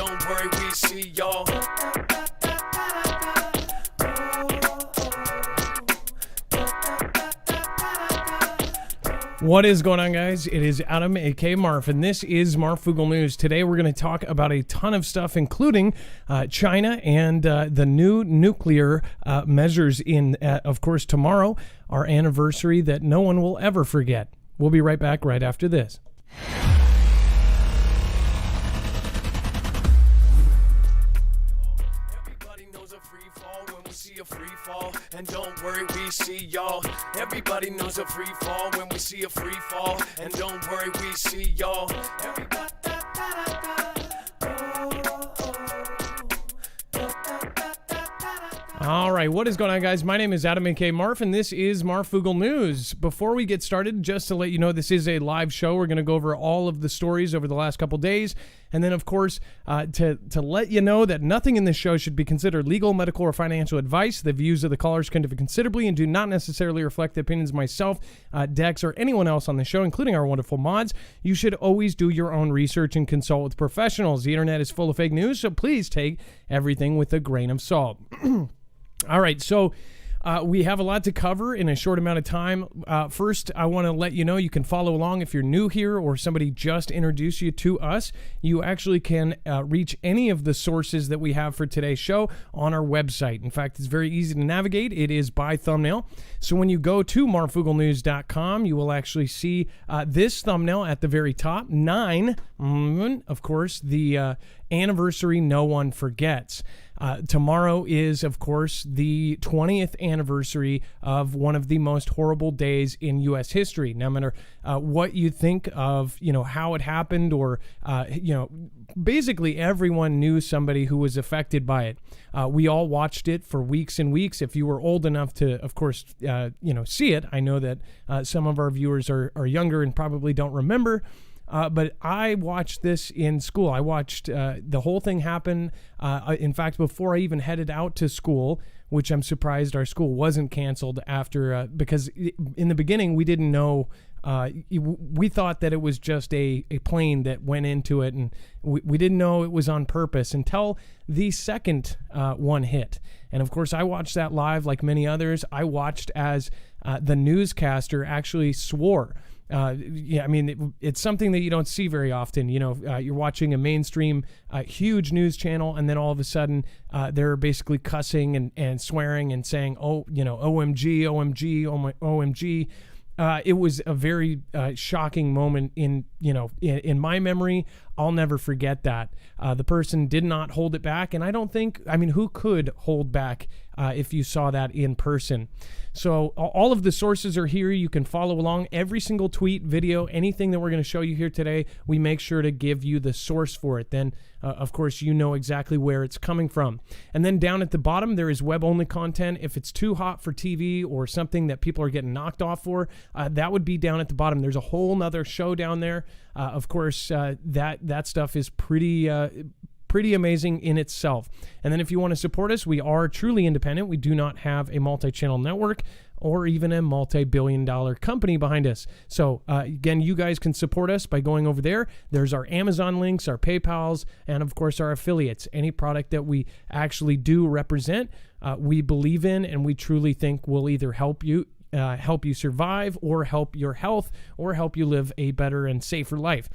don't worry, we see y'all. What is going on, guys? It is Adam, aka Marf, and this is Marfoogle News. Today we're going to talk about a ton of stuff, including China and the new nuclear measures in, of course, tomorrow, our anniversary that no one will ever forget. We'll be right back right after this. And don't worry, we see y'all. Everybody knows a free fall when we see a free fall. And don't worry, we see y'all. All right, what is going on, guys? My name is Adam, aka Marf, and this is Marfoogle News. Before we get started, just to let you know, this is a live show. We're going to go over all of the stories over the last couple days. And then, of course, to let you know that nothing in this show should be considered legal, medical, or financial advice. The views of the callers can differ considerably and do not necessarily reflect the opinions of myself, Dex, or anyone else on the show, including our wonderful mods. You should always do your own research and consult with professionals. The internet is full of fake news, so please take everything with a grain of salt. All right, so we have a lot to cover in a short amount of time. First, I want to let you know you can follow along if you're new here or somebody just introduced you to us. You actually can reach any of the sources that we have for today's show on our website. In fact, it's very easy to navigate. It is by thumbnail. So when you go to marfooglenews.com, you will actually see this thumbnail at the very top. 9, of course, the anniversary no one forgets. Tomorrow is, of course, the 20th anniversary of one of the most horrible days in U.S. history. No matter what you think of, how it happened, or, basically everyone knew somebody who was affected by it. We all watched it for weeks and weeks. If you were old enough to, of course, see it, I know that some of our viewers are younger and probably don't remember. But I watched this in school. I watched the whole thing happen. In fact, before I even headed out to school, which I'm surprised our school wasn't canceled after, because in the beginning we didn't know. We thought that it was just a plane that went into it, and we didn't know it was on purpose until the second one hit. And of course, I watched that live like many others. I watched as the newscaster actually swore. It's something that you don't see very often. You're watching a mainstream, huge news channel, and then all of a sudden, they're basically cussing and swearing and saying, OMG, OMG, OMG. It was a very shocking moment in my memory. I'll never forget that. The person did not hold it back, and who could hold back if you saw that in person? So all of the sources are here. You can follow along. Every single tweet, video, anything that we're going to show you here today, we make sure to give you the source for it. Then, of course, you know exactly where it's coming from. And then down at the bottom, there is web-only content. If it's too hot for TV or something that people are getting knocked off for, that would be down at the bottom. There's a whole nother show down there. Of course, that stuff is pretty amazing in itself. And then if you want to support us, we are truly independent. We do not have a multi-channel network or even a multi-billion-dollar company behind us. So again, you guys can support us by going over there. There's our Amazon links, our PayPals, and of course our affiliates. Any product that we actually do represent, we believe in, and we truly think will either help you survive, or help your health, or help you live a better and safer life.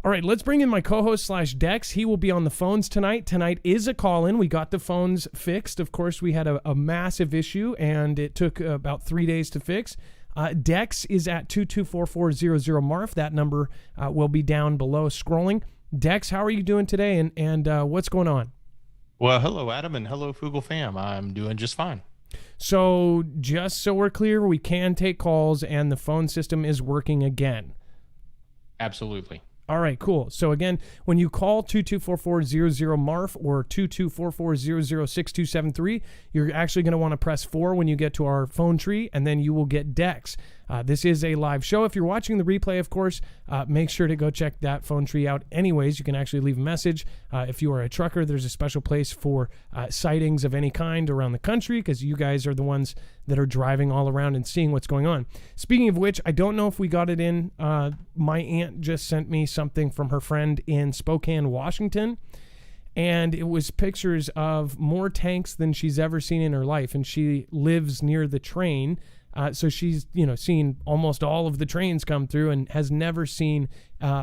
All right, let's bring in my co-host /Dex. He will be on the phones tonight. Tonight is a call-in. We got the phones fixed. Of course, we had a massive issue, and it took about 3 days to fix. Dex is at 224-400-MARF. That number will be down below scrolling. Dex, how are you doing today, and what's going on? Well, hello, Adam, and hello, Foogle fam. I'm doing just fine. So just so we're clear, we can take calls, and the phone system is working again. Absolutely. All right, cool. So again, when you call 224-400-MARF or 224-400-6273, you're actually going to want to press 4 when you get to our phone tree, and then you will get Dex. This is a live show. If you're watching the replay, of course, make sure to go check that phone tree out. Anyways, you can actually leave a message. If you are a trucker, there's a special place for sightings of any kind around the country, because you guys are the ones that are driving all around and seeing what's going on. Speaking of which, I don't know if we got it in. My aunt just sent me something from her friend in Spokane, Washington. And it was pictures of more tanks than she's ever seen in her life. And she lives near the train. So she's, seen almost all of the trains come through and has never seen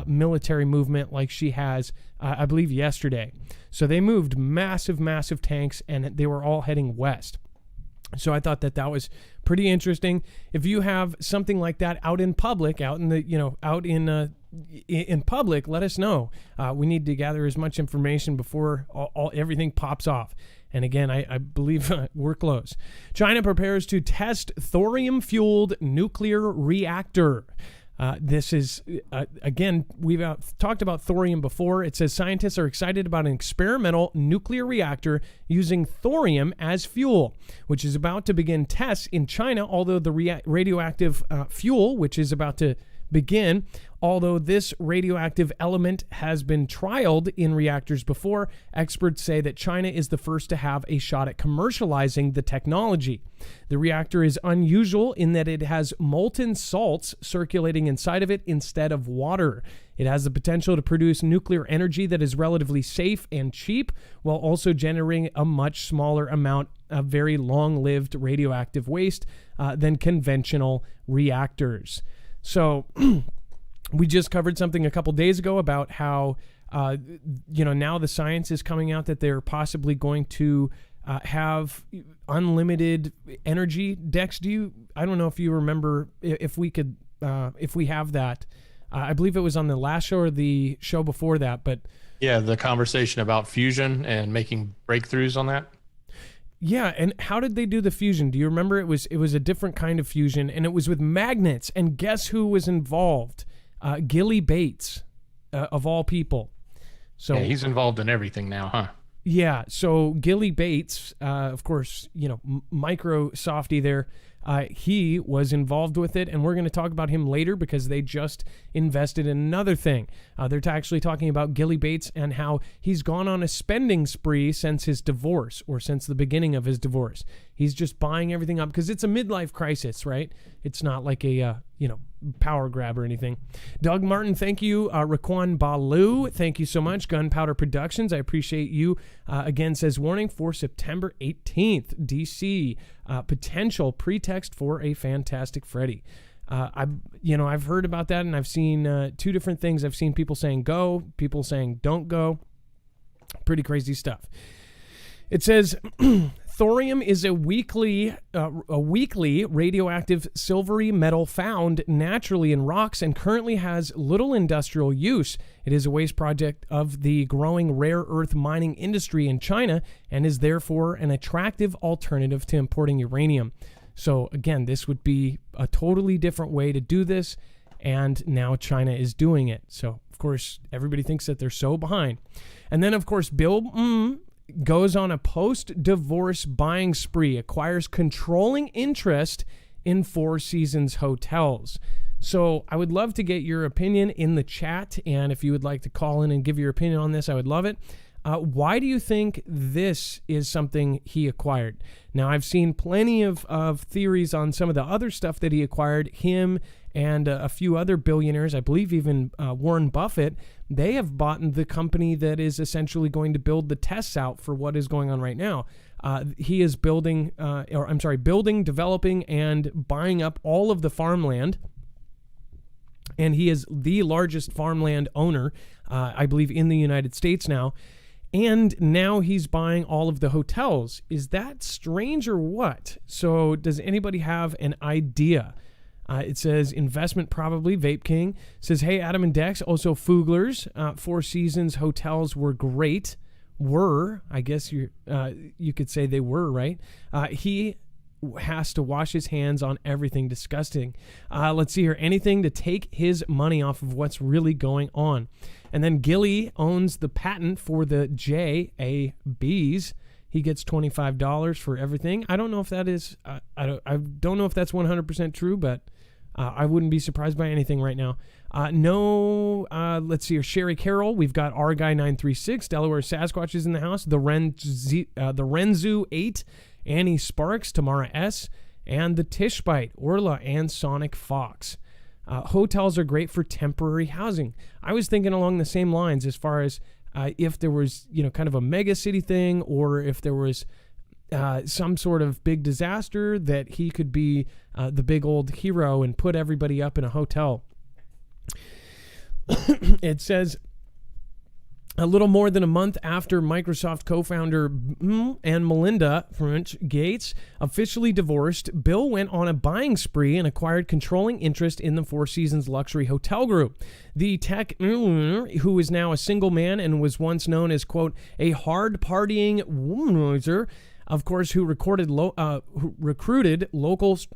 military movement like she has, I believe, yesterday. So they moved massive, massive tanks, and they were all heading west. So I thought that was pretty interesting. If you have something like that out in public, out in public, let us know. We need to gather as much information before everything pops off. And again, I believe we're close. China prepares to test thorium-fueled nuclear reactor. This is, again, we've talked about thorium before. It says scientists are excited about an experimental nuclear reactor using thorium as fuel, which is about to begin tests in China, although the radioactive fuel, which is about to begin, although this radioactive element has been trialed in reactors before, experts say that China is the first to have a shot at commercializing the technology. The reactor is unusual in that it has molten salts circulating inside of it instead of water. It has the potential to produce nuclear energy that is relatively safe and cheap, while also generating a much smaller amount of very long-lived radioactive waste than conventional reactors. So we just covered something a couple days ago about how, now the science is coming out that they're possibly going to have unlimited energy. Dex, I don't know if you remember if we have that. I believe it was on the last show or the show before that, but yeah, the conversation about fusion and making breakthroughs on that. Yeah, and how did they do the fusion? Do you remember? It was a different kind of fusion, and it was with magnets. And guess who was involved? Gilly Bates, of all people. So yeah, he's involved in everything now, huh? Yeah. So Gilly Bates, of course, Microsofty there. He was involved with it, and we're going to talk about him later because they just invested in another thing. They're actually talking about Gilly Bates and how he's gone on a spending spree since his divorce, or since the beginning of his divorce. He's just buying everything up because it's a midlife crisis, right? It's not like a power grab or anything. Doug Martin, thank you. Raquan Balu, thank you so much. Gunpowder Productions, I appreciate you. Again, says warning for September 18th, DC. Potential pretext for a Fantastic Freddy. I've heard about that, and I've seen two different things. I've seen people saying go, people saying don't go. Pretty crazy stuff. It says thorium is a weakly radioactive silvery metal found naturally in rocks and currently has little industrial use. It is a waste project of the growing rare earth mining industry in China and is therefore an attractive alternative to importing uranium. So again, this would be a totally different way to do this, and now China is doing it. So of course, everybody thinks that they're so behind. And then of course, Bill goes on a post-divorce buying spree, acquires controlling interest in Four Seasons hotels. So I would love to get your opinion in the chat, and if you would like to call in and give your opinion on this, I would love it. Why do you think this is something he acquired? Now, I've seen plenty of theories on some of the other stuff that he acquired. Him and a few other billionaires, I believe even Warren Buffett, they have bought the company that is essentially going to build the tests out for what is going on right now. He is building, developing, and buying up all of the farmland. And he is the largest farmland owner, I believe, in the United States now. And now he's buying all of the hotels. Is that strange or what? So does anybody have an idea? It says investment probably. Vape King says, hey, Adam and Dex, also Fooglers. Four Seasons hotels were great. I guess you could say they were, right? He has to wash his hands on everything. Disgusting. Let's see here. Anything to take his money off of what's really going on. And then Gilly owns the patent for the JABs. He gets $25 for everything. I don't know if that is, I don't know if that's 100% true, but I wouldn't be surprised by anything right now. Let's see here. Sherry Carroll. We've got our guy 936. Delaware Sasquatch is in the house. The Renzu 8. Annie Sparks. Tamara S. And the Tishbite. Orla and Sonic Fox. Hotels are great for temporary housing. I was thinking along the same lines as far as if there was, kind of a mega city thing, or if there was some sort of big disaster, that he could be the big old hero and put everybody up in a hotel. It says, a little more than a month after Microsoft co-founder and Melinda French Gates officially divorced, Bill went on a buying spree and acquired controlling interest in the Four Seasons luxury hotel group. The tech who is now a single man and was once known as, quote, a hard-partying womanizer, of course, who recruited locals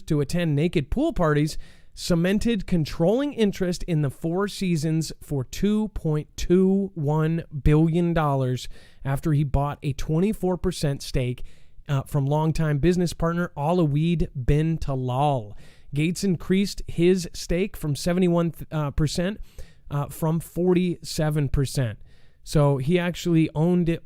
to attend naked pool parties, cemented controlling interest in the Four Seasons for $2.21 billion after he bought a 24% stake from longtime business partner Alaweed bin Talal. Gates increased his stake from 71% from 47%. So he actually owned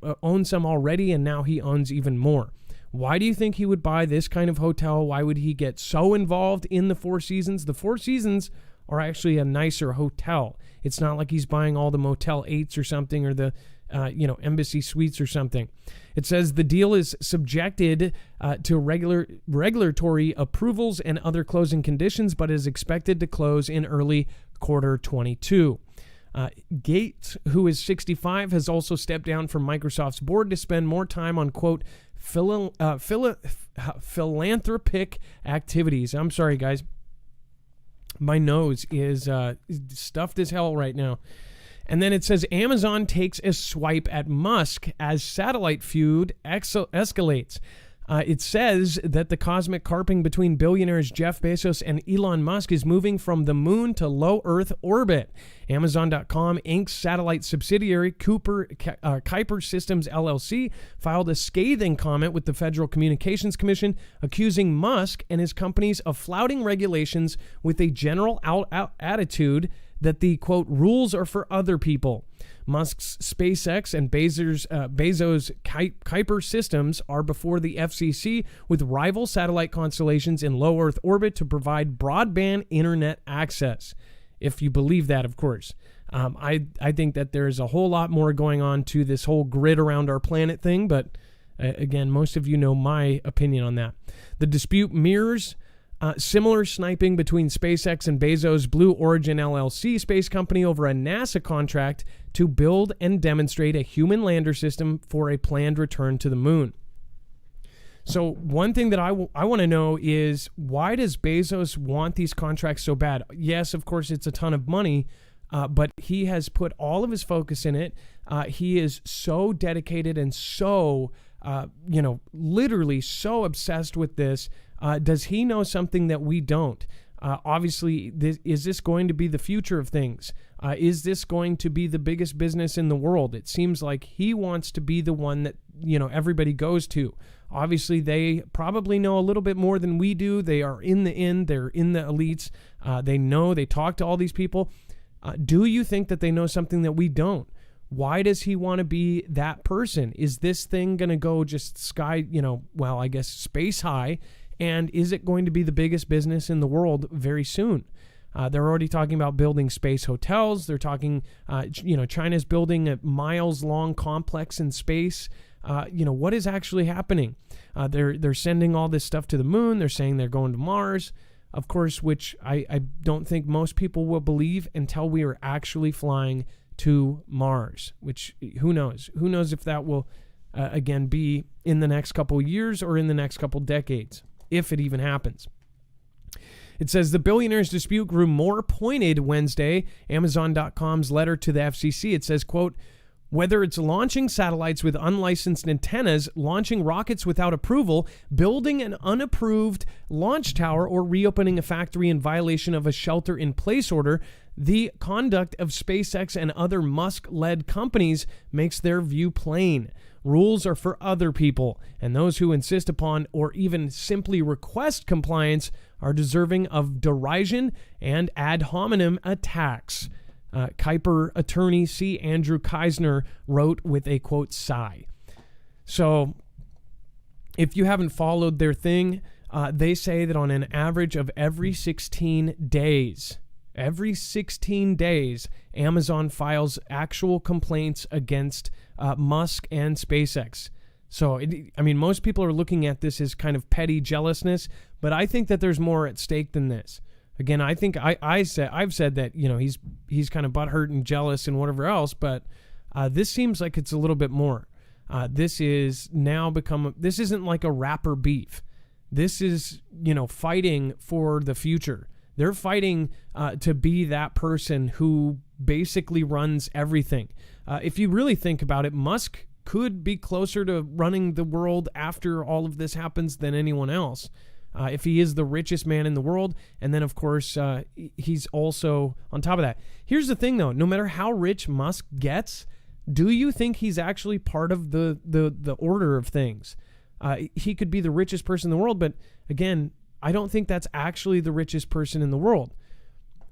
some already, and now he owns even more. Why do you think he would buy this kind of hotel? Why would he get so involved in the Four Seasons? The Four Seasons are actually a nicer hotel. It's not like he's buying all the Motel 8s or something, or the Embassy Suites or something. It says the deal is subjected to regulatory approvals and other closing conditions, but is expected to close in early quarter 22. Gates, who is 65, has also stepped down from Microsoft's board to spend more time on, quote, philanthropic activities. I'm sorry, guys. My nose is stuffed as hell right now. And then it says Amazon takes a swipe at Musk as satellite feud escalates. It says that the cosmic carping between billionaires Jeff Bezos and Elon Musk is moving from the moon to low Earth orbit. Amazon.com Inc.'s satellite subsidiary Kuiper Systems LLC filed a scathing comment with the Federal Communications Commission, accusing Musk and his companies of flouting regulations with a general attitude that the, quote, rules are for other people. Musk's SpaceX and Bezos' Kuiper Systems are before the FCC with rival satellite constellations in low Earth orbit to provide broadband internet access. If you believe that, of course. I think that there's a whole lot more going on to this whole grid around our planet thing, but again, most of you know my opinion on that. The dispute mirrors similar sniping between SpaceX and Bezos' Blue Origin LLC space company over a NASA contract to build and demonstrate a human lander system for a planned return to the moon. So one thing that I want to know is, why does Bezos want these contracts so bad? Yes, of course, it's a ton of money, but he has put all of his focus in it. He is so dedicated and so, literally so obsessed with this. Does he know something that we don't? Obviously, is this going to be the future of things? Is this going to be the biggest business in the world? It seems like he wants to be the one that, everybody goes to. Obviously, they probably know a little bit more than we do. They are in the they're in the elites. They talk to all these people. Do you think that they know something that we don't? Why does he want to be that person? Is this thing going to go just space high? And is it going to be the biggest business in the world very soon? They're already talking about building space hotels. They're talking, China's building a miles-long complex in space. What is actually happening? They're sending all this stuff to the moon. They're saying they're going to Mars, of course, which I don't think most people will believe until we are actually flying to Mars, which who knows? Who knows if that will, again, be in the next couple years or in the next couple decades, if it even happens. It says the billionaires' dispute grew more pointed Wednesday. Amazon.com's letter to the FCC. It says, quote, whether it's launching satellites with unlicensed antennas, launching rockets without approval, building an unapproved launch tower, or reopening a factory in violation of a shelter-in-place order, the conduct of SpaceX and other Musk-led companies makes their view plain. Rules are for other people, and those who insist upon or even simply request compliance are deserving of derision and ad hominem attacks. Kuiper attorney C. Andrew Keisner wrote with a, quote, sigh. So if you haven't followed their thing, they say that on an average of every 16 days, Every 16 days, Amazon files actual complaints against Musk and SpaceX. So, most people are looking at this as kind of petty jealousness, but I think that there's more at stake than this. Again, I think I've said that, he's kind of butthurt and jealous and whatever else, but this seems like it's a little bit more. This isn't like a rapper beef. This is, fighting for the future. They're fighting to be that person who basically runs everything. If you really think about it, Musk could be closer to running the world after all of this happens than anyone else. If he is the richest man in the world. And then, of course, he's also on top of that. Here's the thing, though. No matter how rich Musk gets, do you think he's actually part of the order of things? He could be the richest person in the world, but again, I don't think that's actually the richest person in the world.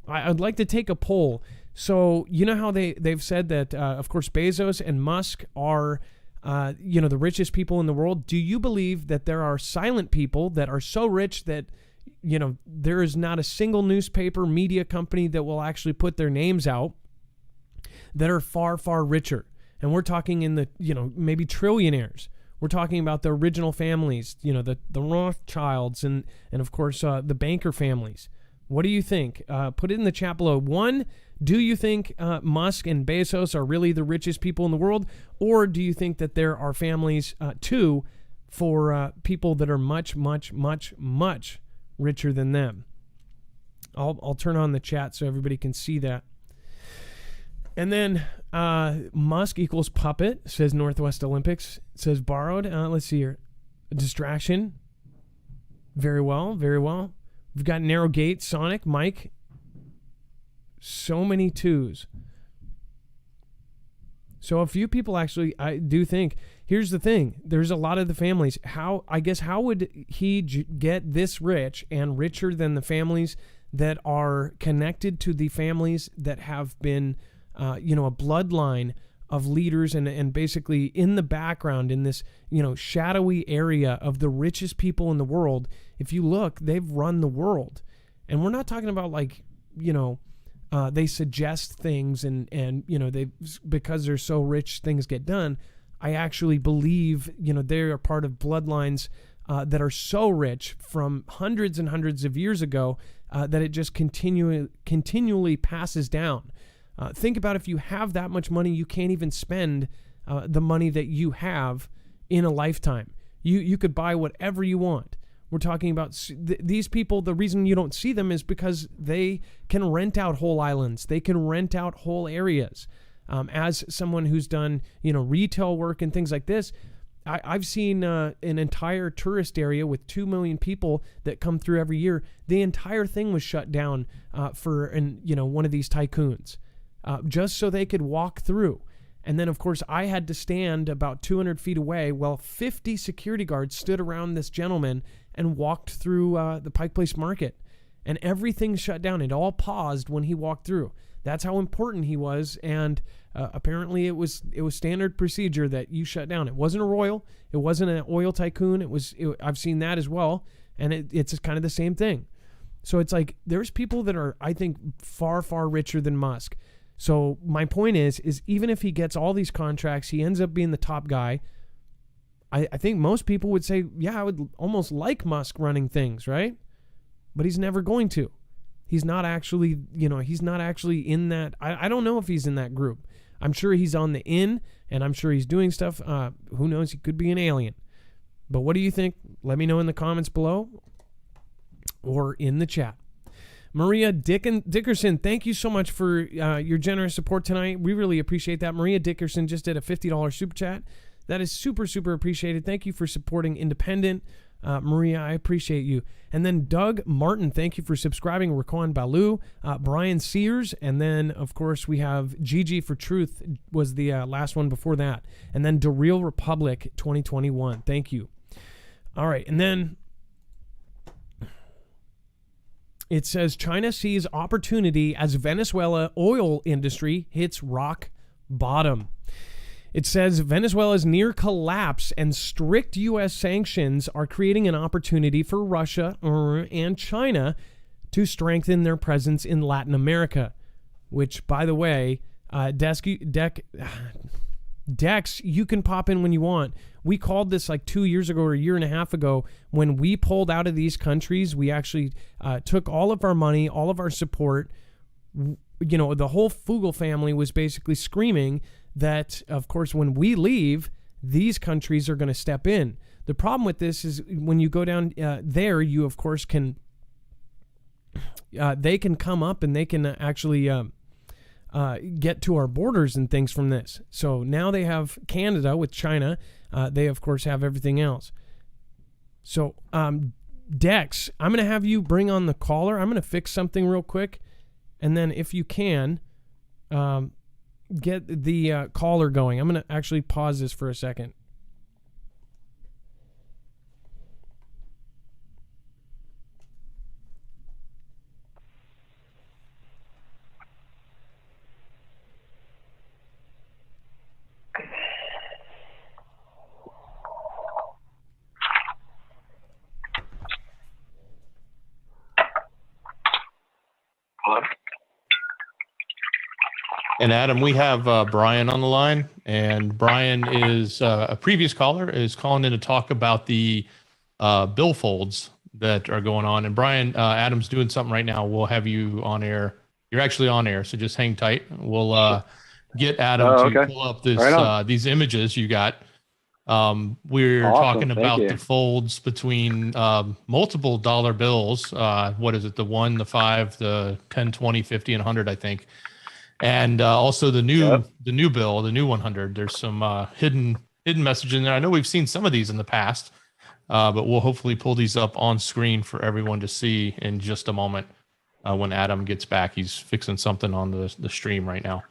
I'd like to take a poll. So you know how they've said that, of course, Bezos and Musk are, the richest people in the world. Do you believe that there are silent people that are so rich that, there is not a single newspaper media company that will actually put their names out that are far, far richer? And we're talking in the, maybe trillionaires. We're talking about the original families, the Rothschilds and of course, the banker families. What do you think? Put it in the chat below. 1, do you think Musk and Bezos are really the richest people in the world? Or do you think that there are families, 2, for people that are much, much, much, much richer than them? I'll turn on the chat so everybody can see that. And then Musk equals puppet, says Northwest Olympics, says borrowed. Let's see here. A distraction. Very well, very well. We've got narrow gate, Sonic, Mike. So many 2s. So a few people actually, I do think, here's the thing. There's a lot of the families. How would he get this rich and richer than the families that are connected to the families that have been a bloodline of leaders and basically in the background in this, shadowy area of the richest people in the world? If you look, they've run the world. And we're not talking about they suggest things and they, because they're so rich, things get done. I actually believe, they are part of bloodlines that are so rich from hundreds and hundreds of years ago that it just continually passes down. Think about if you have that much money, you can't even spend the money that you have in a lifetime. You could buy whatever you want. We're talking about these people. The reason you don't see them is because they can rent out whole islands. They can rent out whole areas. As someone who's done, retail work and things like this, I've seen an entire tourist area with 2 million people that come through every year. The entire thing was shut down for one of these tycoons. Just so they could walk through. And then, of course, I had to stand about 200 feet away while 50 security guards stood around this gentleman and walked through the Pike Place Market. And everything shut down. It all paused when he walked through. That's how important he was. And apparently it was standard procedure that you shut down. It wasn't a royal. It wasn't an oil tycoon. I've seen that as well. And it's kind of the same thing. So it's like there's people that are, I think, far, far richer than Musk. So my point is even if he gets all these contracts, he ends up being the top guy. I think most people would say, yeah, I would almost like Musk running things, right? But he's never going to. He's not actually, he's not actually in that. I don't know if he's in that group. I'm sure he's on the in, and I'm sure he's doing stuff. Who knows? He could be an alien. But what do you think? Let me know in the comments below or in the chat. Maria Dickerson, thank you so much for your generous support tonight. We really appreciate that. Maria Dickerson just did a $50 super chat. That is super, super appreciated. Thank you for supporting independent. Maria, I appreciate you. And then Doug Martin, thank you for subscribing. Raquan Baloo, Brian Sears, and then, of course, we have Gigi for Truth was the last one before that. And then DeReal Republic 2021. Thank you. All right, and then it says China sees opportunity as Venezuela oil industry hits rock bottom. It says Venezuela's near collapse and strict U.S. sanctions are creating an opportunity for Russia and China to strengthen their presence in Latin America, which, by the way, Dex, you can pop in when you want. We called this like 2 years ago or a year and a half ago. When we pulled out of these countries, we actually took all of our money, all of our support. You know, the whole Fugel family was basically screaming that, of course, when we leave, these countries are going to step in. The problem with this is when you go down there, you, of course, can... they can come up and they can actually... get to our borders and things from this. So now they have Canada with China. They, of course, have everything else. So, Dex, I'm going to have you bring on the caller. I'm going to fix something real quick. And then if you can, get the caller going. I'm going to actually pause this for a second. And Adam, we have Brian on the line, and Brian is a previous caller, is calling in to talk about the billfolds that are going on. And Brian, Adam's doing something right now. We'll have you on air. You're actually on air, so just hang tight. We'll get Adam to pull up this these images you got. We're talking about the folds between multiple dollar bills. What is it? The 1, the 5, the 10, 20, 50, and 100, I think. And also the new bill, the new 100. There's some hidden message in there. I know we've seen some of these in the past, but we'll hopefully pull these up on screen for everyone to see in just a moment when Adam gets back. He's fixing something on the stream right now.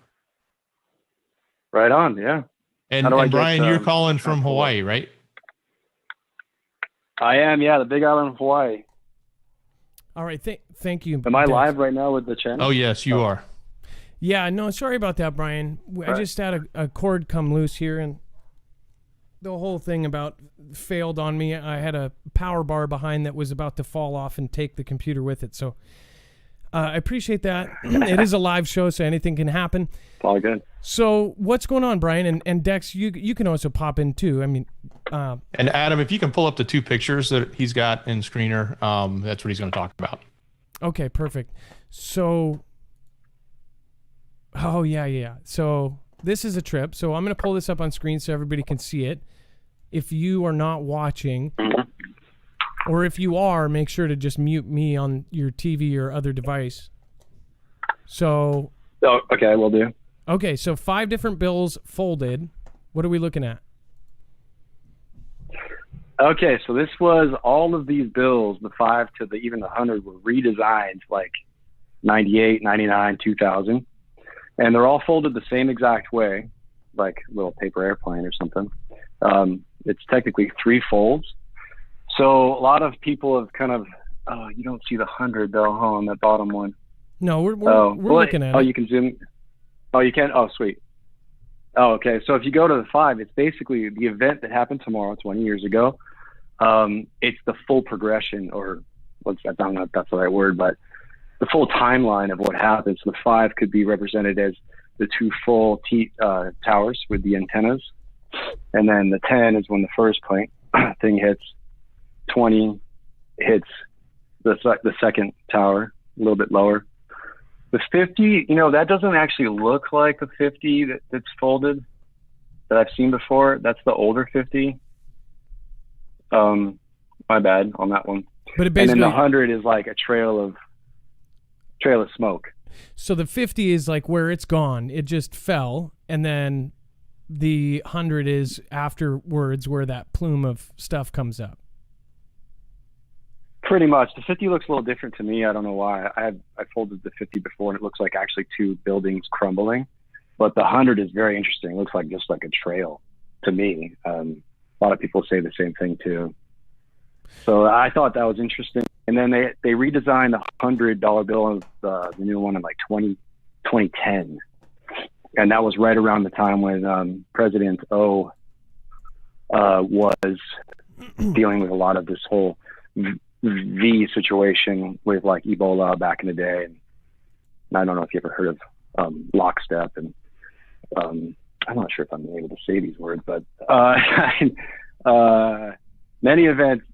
Right on, yeah. And Brian, you're calling from Hawaii, right? I am, yeah, the Big Island of Hawaii. All right, thank you. Am I live right now with the channel? Oh, yes, you are. Yeah, no, sorry about that, Brian. I just had a cord come loose here, and the whole thing about failed on me. I had a power bar behind that was about to fall off and take the computer with it. So I appreciate that. It is a live show, so anything can happen. All good. So what's going on, Brian? And Dex, you can also pop in too. I mean, and Adam, if you can pull up the 2 pictures that he's got in screener, that's what he's going to talk about. Okay, perfect. So, oh yeah. So this is a trip. So I'm going to pull this up on screen so everybody can see it. If you are not watching, or if you are, make sure to just mute me on your TV or other device. So. Oh, okay, will do. Okay, so 5 different bills folded. What are we looking at? Okay, so this was all of these bills, the 5 to even the 100 were redesigned like 98, 99, 2000. And they're all folded the same exact way, like a little paper airplane or something. It's technically 3 folds. So a lot of people have kind of, you don't see the 100 bill on that bottom one. No, we're looking at it. Oh, you can zoom. Oh, you can? Oh, sweet. Oh, okay. So if you go to the 5, it's basically the event that happened tomorrow, 20 years ago. It's the full progression, or I don't know if that's the right word, but the full timeline of what happened. So the 5 could be represented as the 2 full towers with the antennas. And then the 10 is when the first thing hits. 20 hits the second tower, a little bit lower. The 50, that doesn't actually look like a 50 that's folded that I've seen before. That's the older 50. My bad on that one. But and then the 100 is like a trail of smoke. So the 50 is like where it's gone. It just fell. And then the 100 is afterwards where that plume of stuff comes up. Pretty much. The 50 looks a little different to me. I don't know why. I folded the 50 before, and it looks like actually 2 buildings crumbling. But the 100 is very interesting. It looks like just like a trail to me. A lot of people say the same thing too. So I thought that was interesting. And then they redesigned the $100 bill of the new one in like 2010. And that was right around the time when President O was dealing with a lot of this whole V situation with like Ebola back in the day. And I don't know if you ever heard of lockstep, and I'm not sure if I'm able to say these words, but many events,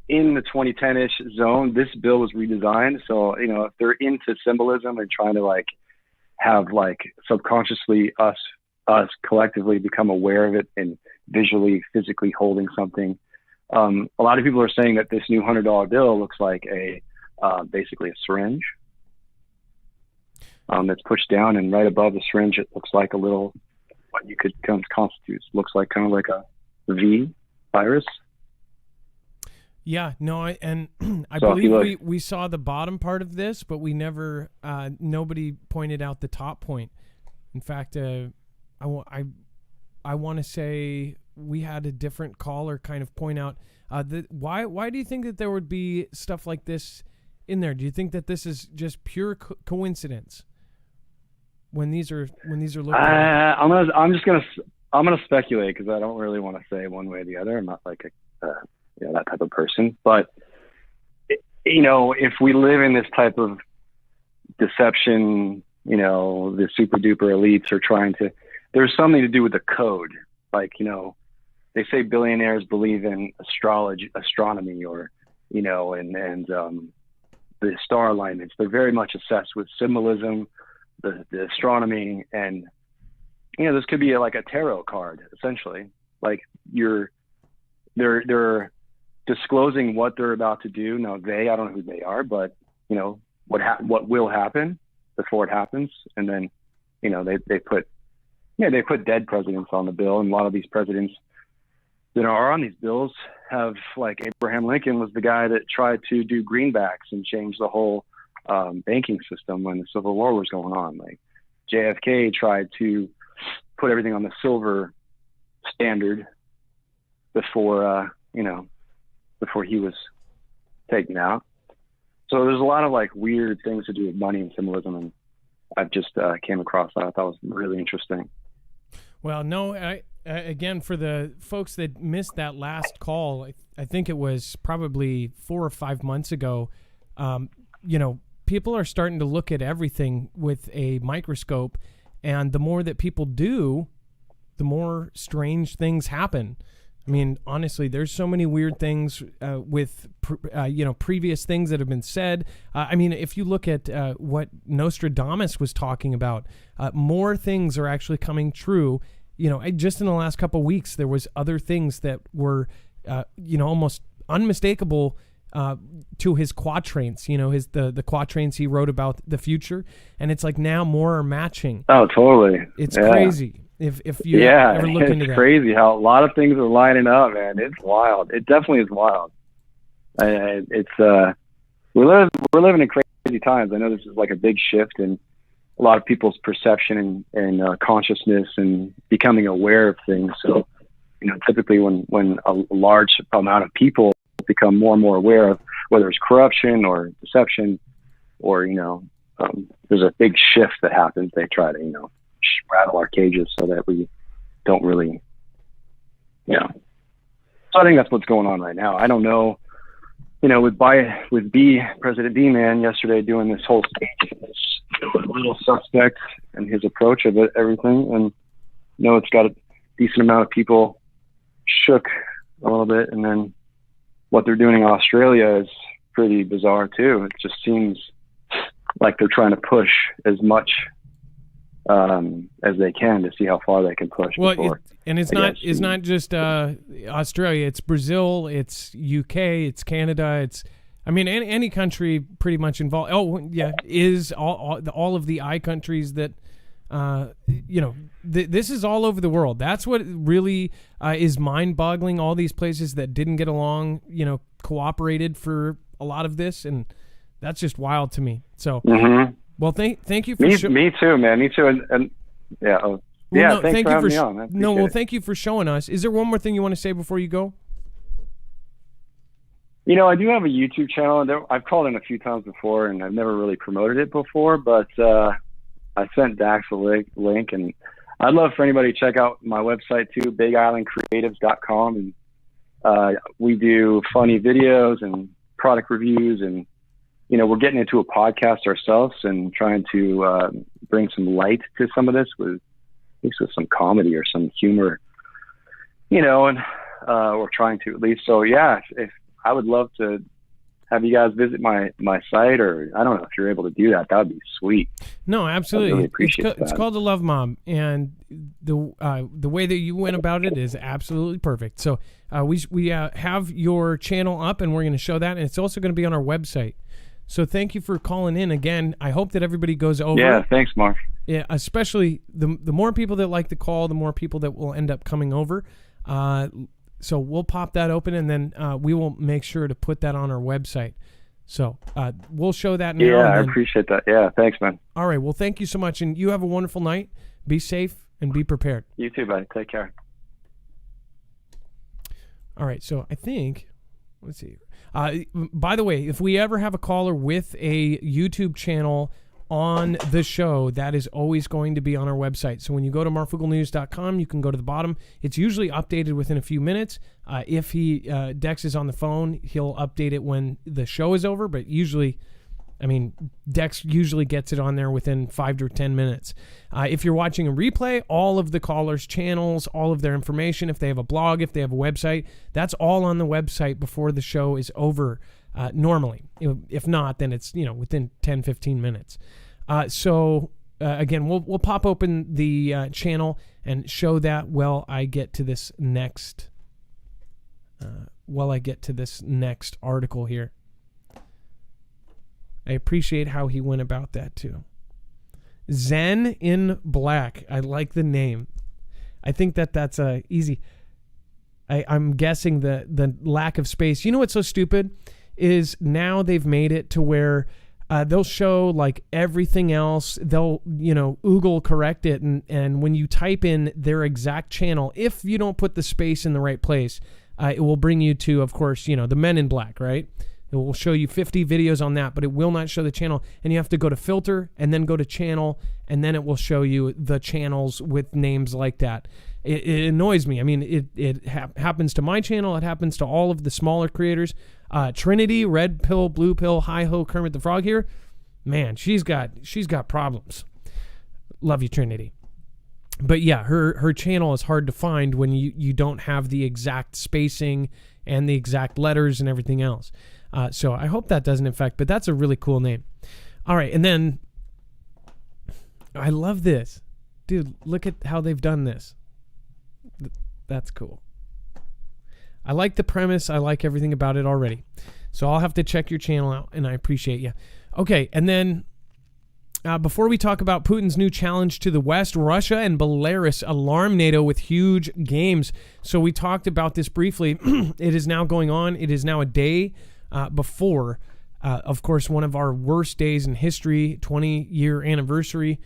in the 2010-ish zone, this bill was redesigned. So, you know, if they're into symbolism and trying to like have like subconsciously us collectively become aware of it and visually, physically holding something. A lot of people are saying that this new $100 bill looks like basically a syringe that's pushed down, and right above the syringe, it looks like a little, what you could constitute, looks like kind of like a V virus. Yeah, no, I believe we saw the bottom part of this, but we never, nobody pointed out the top point. In fact, I want to say we had a different caller kind of point out why do you think that there would be stuff like this in there? Do you think that this is just pure coincidence when these are looked at? I'm gonna speculate, because I don't really want to say one way or the other. I'm not like that type of person, but you know, if we live in this type of deception, you know, the super duper elites are trying to, there's something to do with the code. Like, you know, they say billionaires believe in astronomy, or, you know, and the star alignments. They're very much obsessed with symbolism, the astronomy, and, you know, this could be like a tarot card, essentially. Like they're disclosing what they're about to do. Now I don't know who they are, but, you know, what will happen before it happens. And then, you know, they put dead presidents on the bill. And a lot of these presidents that are on these bills have, like, Abraham Lincoln was the guy that tried to do greenbacks and change the whole banking system when the Civil War was going on. Like JFK tried to put everything on the silver standard before he was taken out. So there's a lot of like weird things to do with money and symbolism, and I've just came across that. I thought was really interesting. Well, no, again, for the folks that missed that last call, I think it was probably 4 or 5 months ago. You know, people are starting to look at everything with a microscope, and the more that people do, the more strange things happen. I mean, honestly, there's so many weird things with previous things that have been said. I mean, if you look at what Nostradamus was talking about, more things are actually coming true. You know, just in the last couple of weeks, there was other things that were, almost unmistakable to his quatrains. You know, the quatrains he wrote about the future, and it's like now more are matching. Oh, totally. It's crazy. If you ever look into that. It's crazy how a lot of things are lining up, man. It's wild. It definitely is wild. We're living in crazy times. I know this is like a big shift in a lot of people's perception and consciousness and becoming aware of things. So, you know, typically when a large amount of people become more and more aware of whether it's corruption or deception, or, you know, there's a big shift that happens. They try to, you know, rattle our cages so that we don't really, you know. So I think that's what's going on right now. I don't know, you know, with President B man yesterday doing this whole speech, this little suspect and his approach of everything, and you know, it's got a decent amount of people shook a little bit, and then what they're doing in Australia is pretty bizarre too. It just seems like they're trying to push as much as they can to see how far they can push. Well, it's not just Australia. It's Brazil. It's UK. It's Canada. It's, I mean, any country pretty much involved. Oh, yeah, is all of the I countries that, this is all over the world. That's what really is mind-boggling. All these places that didn't get along, you know, cooperated for a lot of this, and that's just wild to me. So. Mm-hmm. Well, thank you for me too, man. Me too, and yeah. Well, no, thanks for having me on. Thank you for showing us. Is there one more thing you want to say before you go? You know, I do have a YouTube channel. I've called in a few times before, and I've never really promoted it before. But I sent Dax a link, and I'd love for anybody to check out my website too, BigIslandCreatives.com, and we do funny videos and product reviews, and we're getting into a podcast ourselves and trying to bring some light to some of this with some comedy or some humor, and we're trying to at least. So yeah, if I would love to have you guys visit my site, or I don't know if you're able to do that. That would be sweet. No, absolutely. I really appreciate it's called The Love Mob, and the way that you went about it is absolutely perfect. So we have your channel up, and we're going to show that, and it's also going to be on our website. So thank you for calling in again. I hope that everybody goes over. Yeah, thanks, Mark. Yeah, especially the more people that like the call, the more people that will end up coming over. So we'll pop that open, and then we will make sure to put that on our website. So we'll show that now. Yeah, I appreciate that. Yeah, thanks, man. All right. Well, thank you so much, and you have a wonderful night. Be safe and be prepared. You too, buddy. Take care. All right. So I think, let's see. By the way, if we ever have a caller with a YouTube channel on the show, that is always going to be on our website. So when you go to marfooglenews.com, you can go to the bottom. It's usually updated within a few minutes. If Dex is on the phone, he'll update it when the show is over, but usually, Dex usually gets it on there within 5 to 10 minutes. If you're watching a replay, all of the callers' channels, all of their information, if they have a blog, if they have a website, that's all on the website before the show is over. Normally, if not, then it's within 10-15 minutes. So again, we'll pop open the channel and show that while I get to this next article here. I appreciate how he went about that too. Zen in Black. I like the name. I think that's easy. I'm guessing the lack of space. You know what's so stupid is now they've made it to where they'll show like everything else. They'll, Google correct it. And when you type in their exact channel, if you don't put the space in the right place, it will bring you to, of course, the Men in Black, right? It will show you 50 videos on that, but it will not show the channel. And you have to go to filter and then go to channel, and then it will show you the channels with names like that. It annoys me. It happens to my channel. It happens to all of the smaller creators. Trinity, Red Pill, Blue Pill, Hi-Ho, Kermit the Frog here. Man, she's got problems. Love you, Trinity. But yeah, her channel is hard to find when you don't have the exact spacing and the exact letters and everything else. So I hope that doesn't affect, but that's a really cool name. All right, and then I love this. Dude, look at how they've done this. That's cool. I like the premise. I like everything about it already. So I'll have to check your channel out, and I appreciate you. Okay, and then before we talk about Putin's new challenge to the West, Russia and Belarus alarm NATO with huge games. So we talked about this briefly. It is now going on. It is now a day before, of course, one of our worst days in history, 20-year anniversary.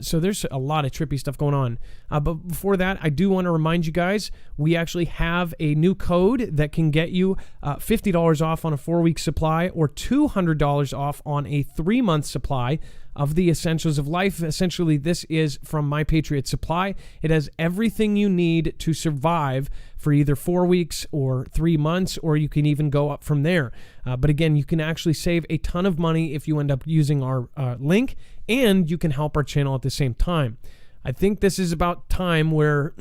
So there's a lot of trippy stuff going on. But before that, I do want to remind you guys, we actually have a new code that can get you $50 off on a 4-week supply or $200 off on a 3-month supply of the essentials of life. Essentially, this is from My Patriot Supply. It has everything you need to survive for either 4 weeks or 3 months, or you can even go up from there. But again, you can actually save a ton of money if you end up using our link, and you can help our channel at the same time. I think this is about time where,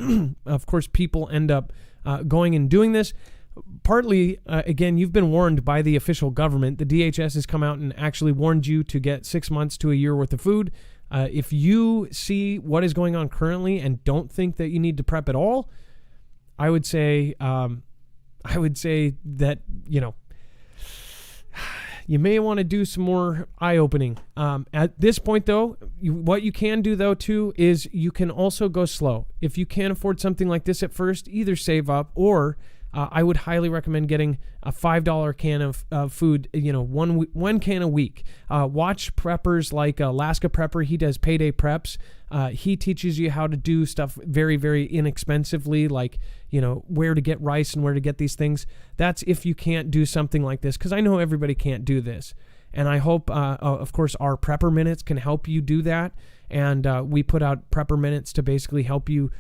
of course, people end up going and doing this. Partly, again, you've been warned by the official government. The DHS has come out and actually warned you to get 6 months to a year worth of food. If you see what is going on currently and don't think that you need to prep at all, I would say that, you may want to do some more eye-opening. At this point, though, what you can do, though, too, is you can also go slow. If you can't afford something like this at first, either save up or I would highly recommend getting a $5 can of food, one can a week. Watch preppers like Alaska Prepper. He does payday preps. He teaches you how to do stuff very, very inexpensively, like, where to get rice and where to get these things. That's if you can't do something like this, because I know everybody can't do this. And I hope, of course, our Prepper Minutes can help you do that. And we put out Prepper Minutes to basically help you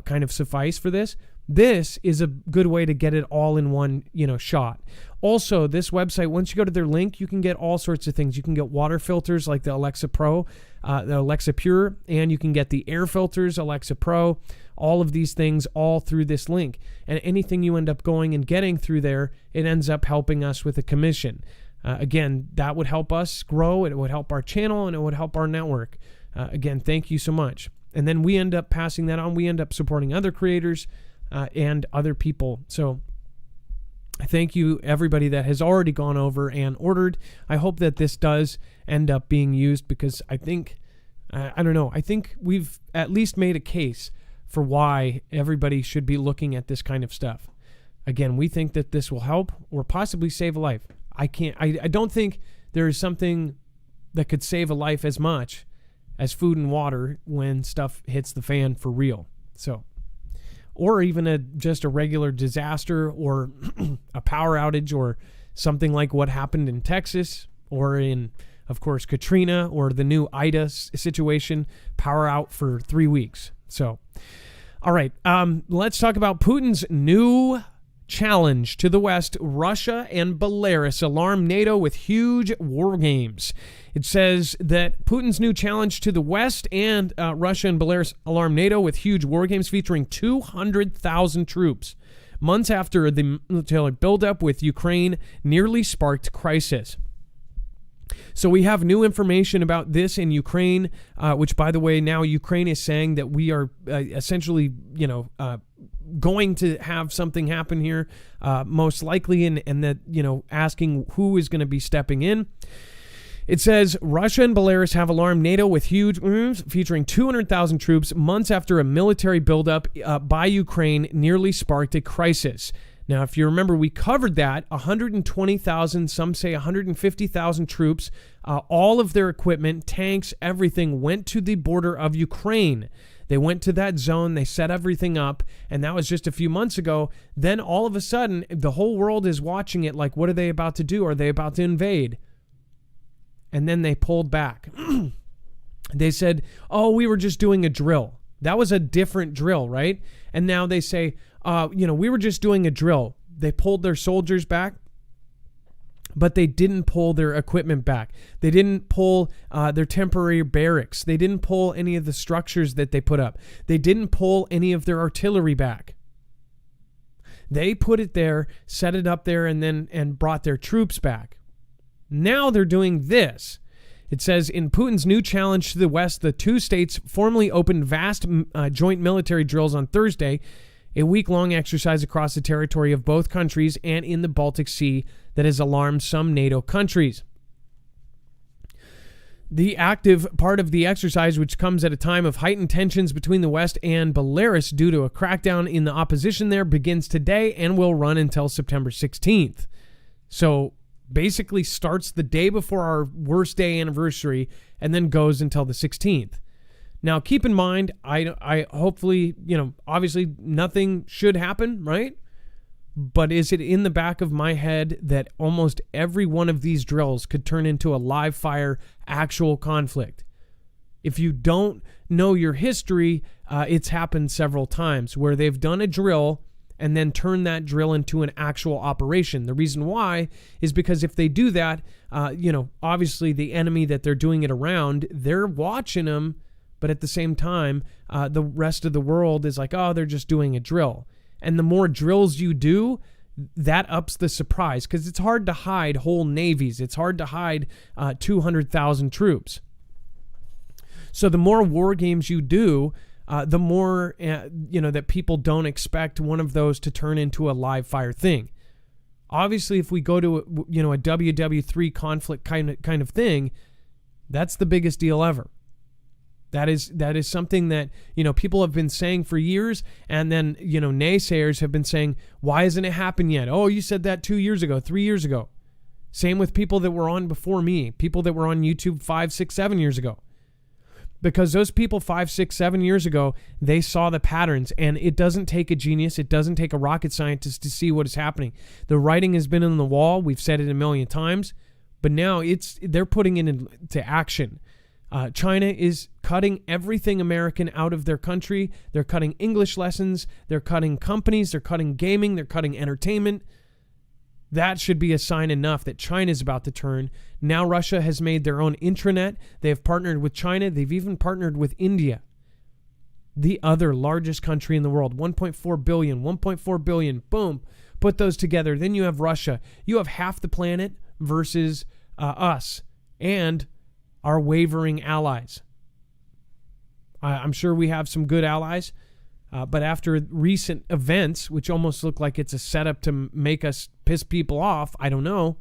kind of suffice for this. This is a good way to get it all in one, shot. Also, this website, once you go to their link, you can get all sorts of things. You can get water filters like the Alexa Pro, the Alexa Pure, and you can get the air filters, Alexa Pro, all of these things all through this link. And anything you end up going and getting through there, it ends up helping us with a commission. Again, that would help us grow, it would help our channel, and it would help our network. Again, thank you so much. And then we end up passing that on. We end up supporting other creators and other people. So thank you, everybody that has already gone over and ordered. I hope that this does end up being used, because I think, I don't know, I think we've at least made a case for why everybody should be looking at this kind of stuff. Again, we think that this will help or possibly save a life. I don't think there is something that could save a life as much as food and water when stuff hits the fan for real. So, or even just a regular disaster, or a power outage, or something like what happened in Texas, or in, of course, Katrina, or the new Ida situation, power out for 3 weeks. So, all right, let's talk about Putin's new challenge to the West. Russia and Belarus alarm NATO with huge war games. It says that Putin's new challenge to the West and Russia and Belarus alarm NATO with huge war games featuring 200,000 troops, months after the military buildup with Ukraine nearly sparked crisis. So we have new information about this in Ukraine, which, by the way, now Ukraine is saying that we are essentially, going to have something happen here, most likely, and that, asking who is going to be stepping in. It says Russia and Belarus have alarmed NATO with huge featuring 200,000 troops, months after a military buildup by Ukraine nearly sparked a crisis. Now, if you remember, we covered that 120,000, some say 150,000 troops, all of their equipment, tanks, everything went to the border of Ukraine. They went to that zone, they set everything up, and that was just a few months ago. Then all of a sudden, the whole world is watching it like, what are they about to do? Are they about to invade? And then they pulled back. They said, oh, we were just doing a drill. That was a different drill, right? And now they say, we were just doing a drill. They pulled their soldiers back, but they didn't pull their equipment back. They didn't pull their temporary barracks. They didn't pull any of the structures that they put up. They didn't pull any of their artillery back. They put it there, set it up there, and brought their troops back. Now they're doing this. It says, in Putin's new challenge to the West, the two states formally opened vast joint military drills on Thursday, a week-long exercise across the territory of both countries and in the Baltic Sea that has alarmed some NATO countries. The active part of the exercise, which comes at a time of heightened tensions between the West and Belarus due to a crackdown in the opposition there, begins today and will run until September 16th. So basically starts the day before our worst day anniversary and then goes until the 16th. Now, keep in mind, I hopefully, obviously nothing should happen, right? But is it in the back of my head that almost every one of these drills could turn into a live fire actual conflict? If you don't know your history, it's happened several times where they've done a drill and then turn that drill into an actual operation. The reason why is because if they do that, obviously the enemy that they're doing it around, they're watching them, but at the same time, the rest of the world is like, oh, they're just doing a drill. And the more drills you do, that ups the surprise, because it's hard to hide whole navies. It's hard to hide 200,000 troops. So the more war games you do, the more, that people don't expect one of those to turn into a live fire thing. Obviously, if we go to, a WW3 conflict kind of thing, that's the biggest deal ever. That is something that, people have been saying for years. And then, naysayers have been saying, why hasn't it happened yet? Oh, you said that 2 years ago, 3 years ago. Same with people that were on before me, people that were on YouTube 5, 6, 7 years ago. Because those people 5, 6, 7 years ago, they saw the patterns, and it doesn't take a genius. It doesn't take a rocket scientist to see what is happening. The writing has been on the wall. We've said it a million times, but now they're putting it into action. China is cutting everything American out of their country. They're cutting English lessons. They're cutting companies. They're cutting gaming. They're cutting entertainment. That should be a sign enough that China is about to turn. Now Russia has made their own intranet. They have partnered with China. They've even partnered with India, the other largest country in the world. 1.4 billion, 1.4 billion. Boom. Put those together. Then you have Russia. You have half the planet versus us and our wavering allies. I'm sure we have some good allies, but after recent events, which almost look like it's a setup to make us piss people off, I don't know.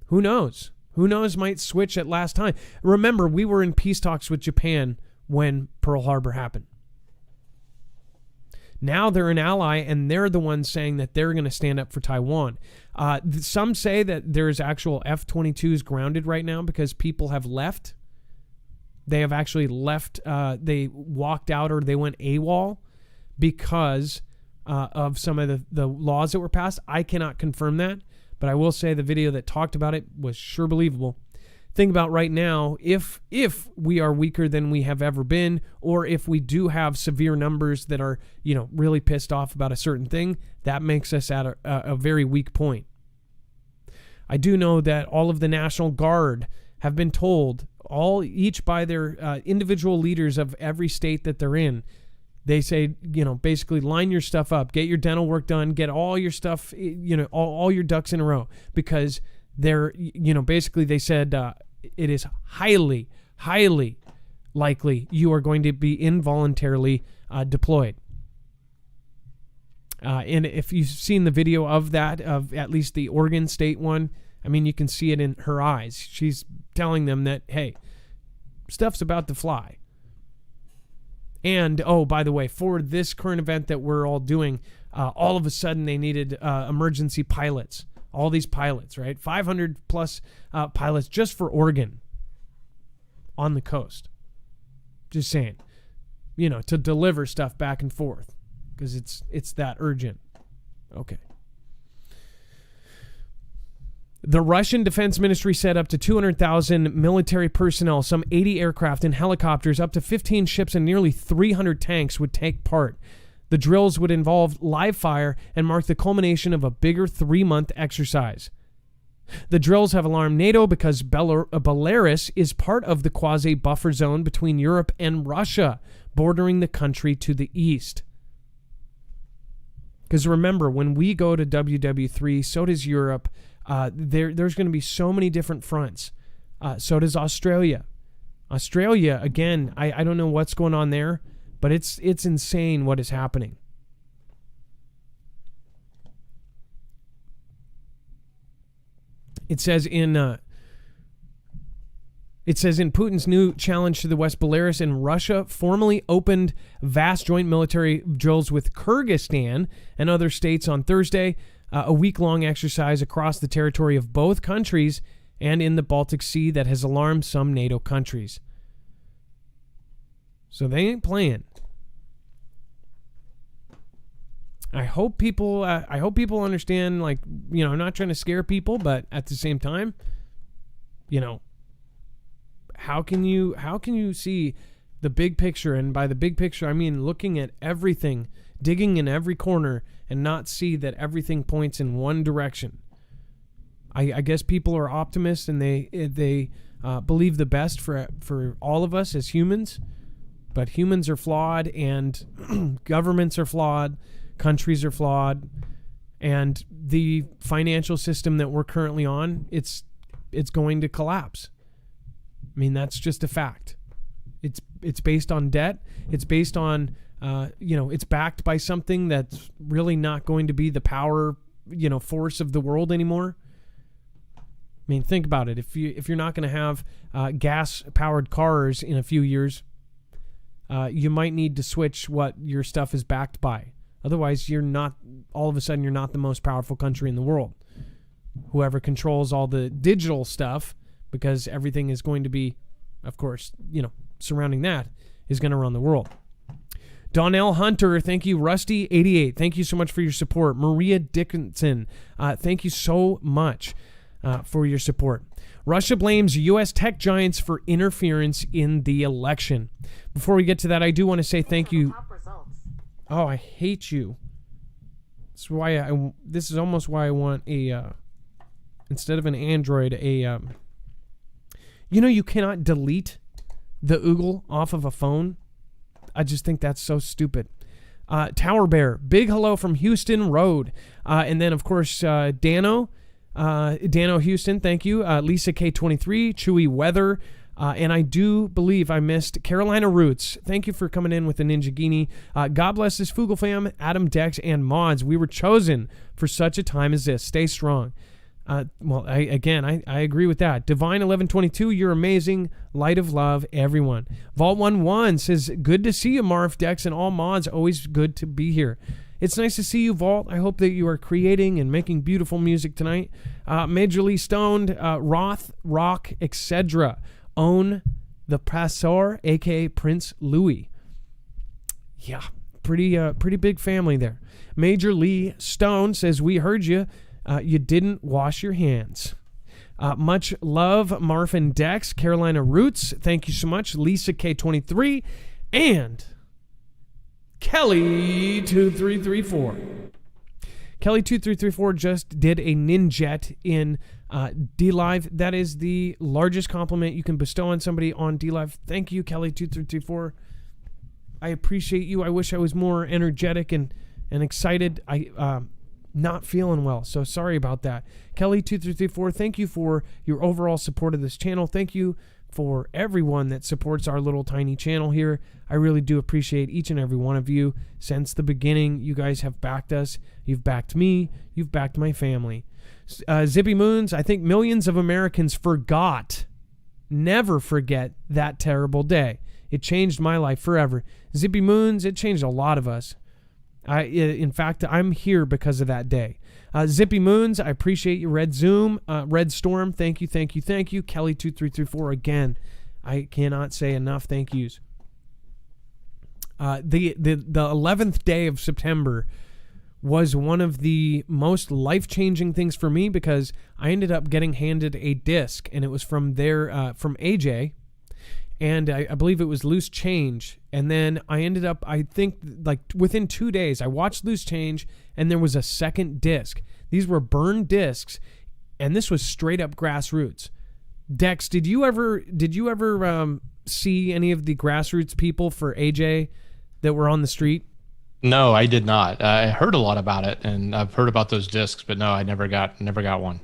Who knows? Who knows might switch at last time. Remember, we were in peace talks with Japan when Pearl Harbor happened. Now they're an ally, and they're the ones saying that they're going to stand up for Taiwan. Some say that there's actual F-22s grounded right now because people have left. They have actually left. They walked out or they went AWOL because of some of the laws that were passed. I cannot confirm that, but I will say the video that talked about it was sure believable. Think about right now, if we are weaker than we have ever been, or if we do have severe numbers that are, really pissed off about a certain thing, that makes us at a very weak point. I do know that all of the National Guard have been told, each by their individual leaders of every state that they're in. They say, basically line your stuff up, get your dental work done, get all your stuff, all your ducks in a row, because they're, basically they said it is highly, highly likely you are going to be involuntarily deployed. And if you've seen the video of that, of at least the Oregon State one, I mean, you can see it in her eyes. She's telling them that, hey, stuff's about to fly. And, oh, by the way, for this current event that we're all doing, all of a sudden they needed emergency pilots. All these pilots, right? 500 plus pilots just for Oregon on the coast. Just saying, to deliver stuff back and forth because it's that urgent. Okay. The Russian Defense Ministry said up to 200,000 military personnel, some 80 aircraft and helicopters, up to 15 ships and nearly 300 tanks would take part. The drills would involve live fire and mark the culmination of a bigger 3-month exercise. The drills have alarmed NATO because Belarus is part of the quasi-buffer zone between Europe and Russia, bordering the country to the east. Because remember, when we go to WW3, so does Europe. There's going to be so many different fronts. So does Australia. Australia, again, I don't know what's going on there, but it's insane what is happening. It says in Putin's new challenge to the West, Belarus and Russia formally opened vast joint military drills with Kyrgyzstan and other states on Thursday, a week-long exercise across the territory of both countries and in the Baltic Sea that has alarmed some NATO countries. So they ain't playing. I hope people understand, I'm not trying to scare people, but at the same time, how can you see the big picture? And by the big picture, I mean looking at everything, digging in every corner, and not see that everything points in one direction. I guess people are optimists and they believe the best for all of us as humans, but humans are flawed and governments are flawed, countries are flawed, and the financial system that we're currently on, it's going to collapse. I mean, that's just a fact. It's based on debt. It's based on it's backed by something that's really not going to be the power, force of the world anymore. I mean, think about it. If you're not going to have gas-powered cars in a few years, you might need to switch what your stuff is backed by. Otherwise, you're not the most powerful country in the world. Whoever controls all the digital stuff, because everything is going to be, of course, surrounding that, is going to run the world. Donnell Hunter, thank you. Rusty88, thank you so much for your support. Maria Dickinson, thank you so much. for your support. Russia blames U.S. tech giants for interference in the election. Before we get to that, I do want to say thank you. Oh, I hate you. That's why this is almost why I want a instead of an Android, you cannot delete the Oogle off of a phone. I just think that's so stupid. Tower Bear, big hello from Houston Road. And then, of course, Dano Houston, thank you. Lisa K23, Chewy Weather. And I do believe I missed Carolina Roots. Thank you for coming in with the Ninja Guinea. God bless this Foogle fam, Adam, Dex, and Mods. We were chosen for such a time as this. Stay strong. I agree with that. Divine 1122, you're amazing. Light of love, everyone. Vault11 says, good to see you, Marf, Dex, and all mods. Always good to be here. It's nice to see you, Vault. I hope that you are creating and making beautiful music tonight. Majorly Stoned, Roth, Rock, etc. Own the Passor, a.k.a. Prince Louis. Yeah, pretty big family there. Major Lee Stone says, we heard you. You didn't wash your hands. Much love, Marf and Dex. Carolina Roots, thank you so much. Lisa K23 and Kelly2334. Kelly2334 just did a ninjet in DLive. That is the largest compliment you can bestow on somebody on DLive. Thank you, Kelly2334. I appreciate you. I wish I was more energetic and excited. Not feeling well, so sorry about that. Kelly2334, thank you for your overall support of this channel. Thank you for everyone that supports our little tiny channel here. I really do appreciate each and every one of you. Since the beginning, you guys have backed us. You've backed me. You've backed my family. Zippy Moons, I think millions of Americans never forget that terrible day. It changed my life forever. Zippy Moons, it changed a lot of us. In fact, I'm here because of that day. Zippy Moons, I appreciate you. Red Storm, thank you. Kelly2334 again. I cannot say enough thank yous. The 11th day of September was one of the most life-changing things for me because I ended up getting handed a disc, and it was from AJ. And I believe it was Loose Change. And then I ended up, I think, like within 2 days, I watched Loose Change, and there was a second disc. These were burned discs, and this was straight up grassroots. Dex, did you ever see any of the grassroots people for AJ that were on the street? No, I did not. I heard a lot about it, and I've heard about those discs, but no, I never got one.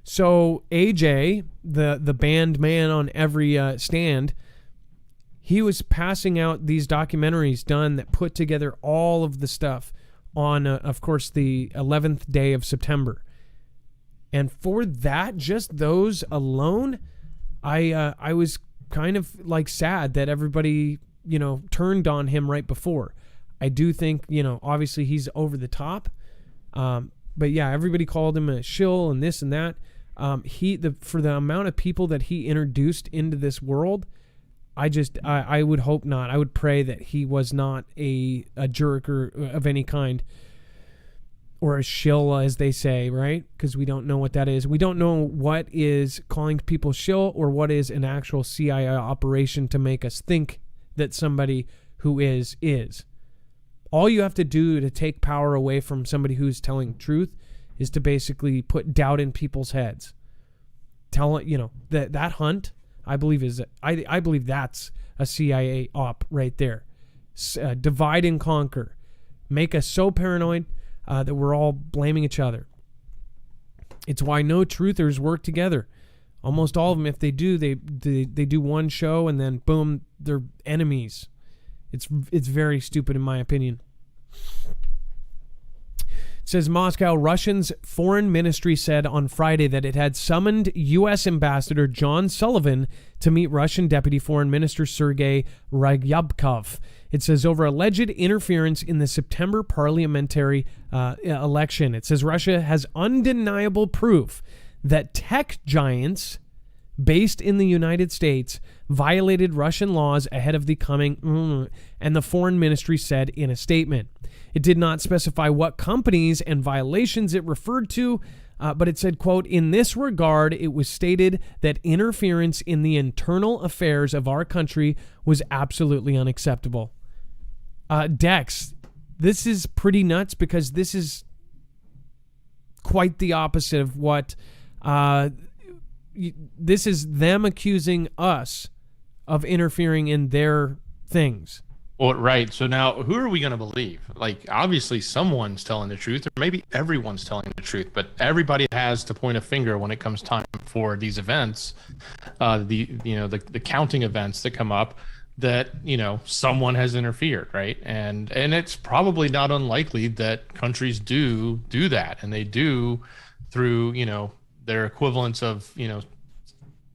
So AJ, the band man on every stand, he was passing out these documentaries done that put together all of the stuff on, of course, the 11th day of September. And for that, just those alone, I was kind of like sad that everybody, turned on him right before. I do think, obviously he's over the top. But yeah, everybody called him a shill and this and that. For the amount of people that he introduced into this world, I would hope not. I would pray that he was not a jerk or of any kind, or a shill, as they say, right? Because we don't know what that is. We don't know what is calling people shill or what is an actual CIA operation to make us think that somebody who is. All you have to do to take power away from somebody who's telling truth is to basically put doubt in people's heads. That hunt, I believe that's a CIA op right there. Divide and conquer. Make us so paranoid that we're all blaming each other. It's why no truthers work together. Almost all of them, if they do, they do one show and then boom, they're enemies. It's very stupid in my opinion. It says Moscow, Russians' foreign ministry said on Friday that it had summoned U.S. Ambassador John Sullivan to meet Russian Deputy Foreign Minister Sergei Ryabkov. It says over alleged interference in the September parliamentary election. It says Russia has undeniable proof that tech giants based in the United States violated Russian laws ahead of the coming, and the foreign ministry said in a statement. It did not specify what companies and violations it referred to, But it said, quote, in this regard, it was stated that interference in the internal affairs of our country was absolutely unacceptable. Dex, this is pretty nuts because this is quite the opposite of what this is them accusing us of interfering in their things. Well, right. So now who are we going to believe? Like, obviously someone's telling the truth, or maybe everyone's telling the truth, but everybody has to point a finger when it comes time for these events, the counting events that come up, that, someone has interfered, right? And it's probably not unlikely that countries do that, and they do through, their equivalents of,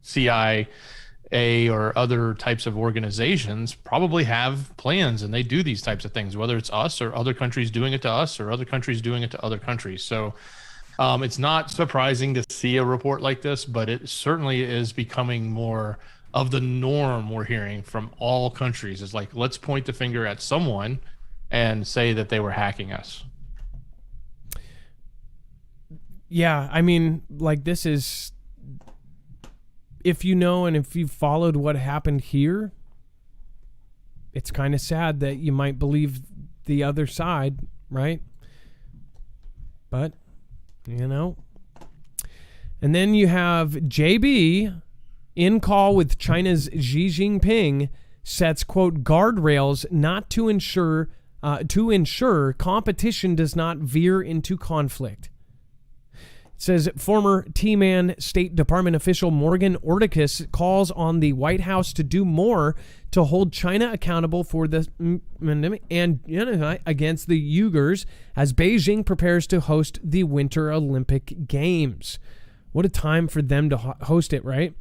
CIA or other types of organizations probably have plans, and they do these types of things, whether it's us or other countries doing it to us or other countries doing it to other countries. So it's not surprising to see a report like this, but it certainly is becoming more of the norm we're hearing from all countries. Is like, let's point the finger at someone and say that they were hacking us. Yeah, I mean, like, this is, if you know and if you've followed what happened here, it's kind of sad that you might believe the other side, right? But, And then you have JB in call with China's Xi Jinping, sets, quote, guardrails not to ensure competition does not veer into conflict. It says former T-Man State Department official Morgan Ortakus calls on the White House to do more to hold China accountable for the and against the Uyghurs as Beijing prepares to host the Winter Olympic Games. What a time for them to host it, right?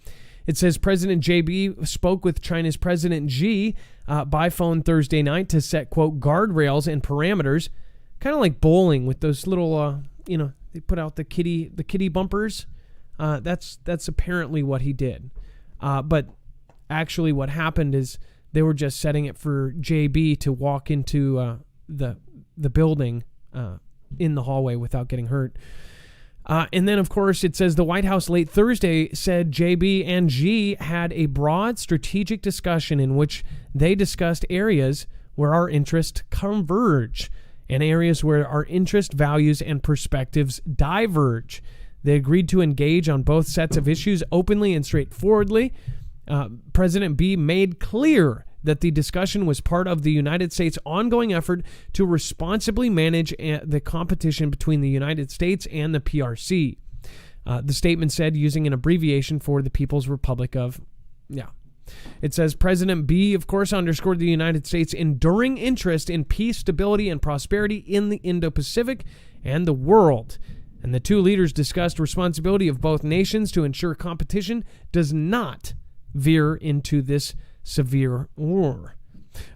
It says President JB spoke with China's President Xi by phone Thursday night to set, quote, guardrails and parameters, kind of like bowling with those little, they put out the kitty bumpers. That's apparently what he did. But actually what happened is they were just setting it for JB to walk into the building in the hallway without getting hurt. And then, of course, it says the White House late Thursday said JB and Xi had a broad strategic discussion in which they discussed areas where our interests converge and areas where our interest, values, and perspectives diverge. They agreed to engage on both sets of issues openly and straightforwardly. President B made clear that the discussion was part of the United States' ongoing effort to responsibly manage the competition between the United States and the PRC. The statement said, using an abbreviation for the People's Republic of... It says President B, of course, underscored the United States' enduring interest in peace, stability, and prosperity in the Indo-Pacific and the world. And the two leaders discussed responsibility of both nations to ensure competition does not veer into this severe war.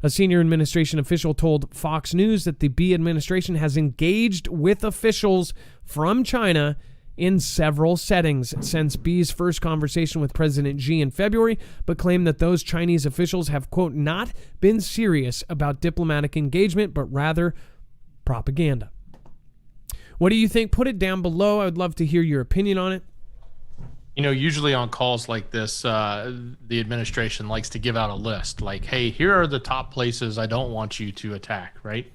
A senior administration official told Fox News that the B administration has engaged with officials from China in several settings since B's first conversation with President Xi in February, but claimed that those Chinese officials have, quote, not been serious about diplomatic engagement, but rather propaganda. What do you think? Put it down below. I would love to hear your opinion on it. Usually on calls like this, the administration likes to give out a list like, hey, here are the top places I don't want you to attack, right?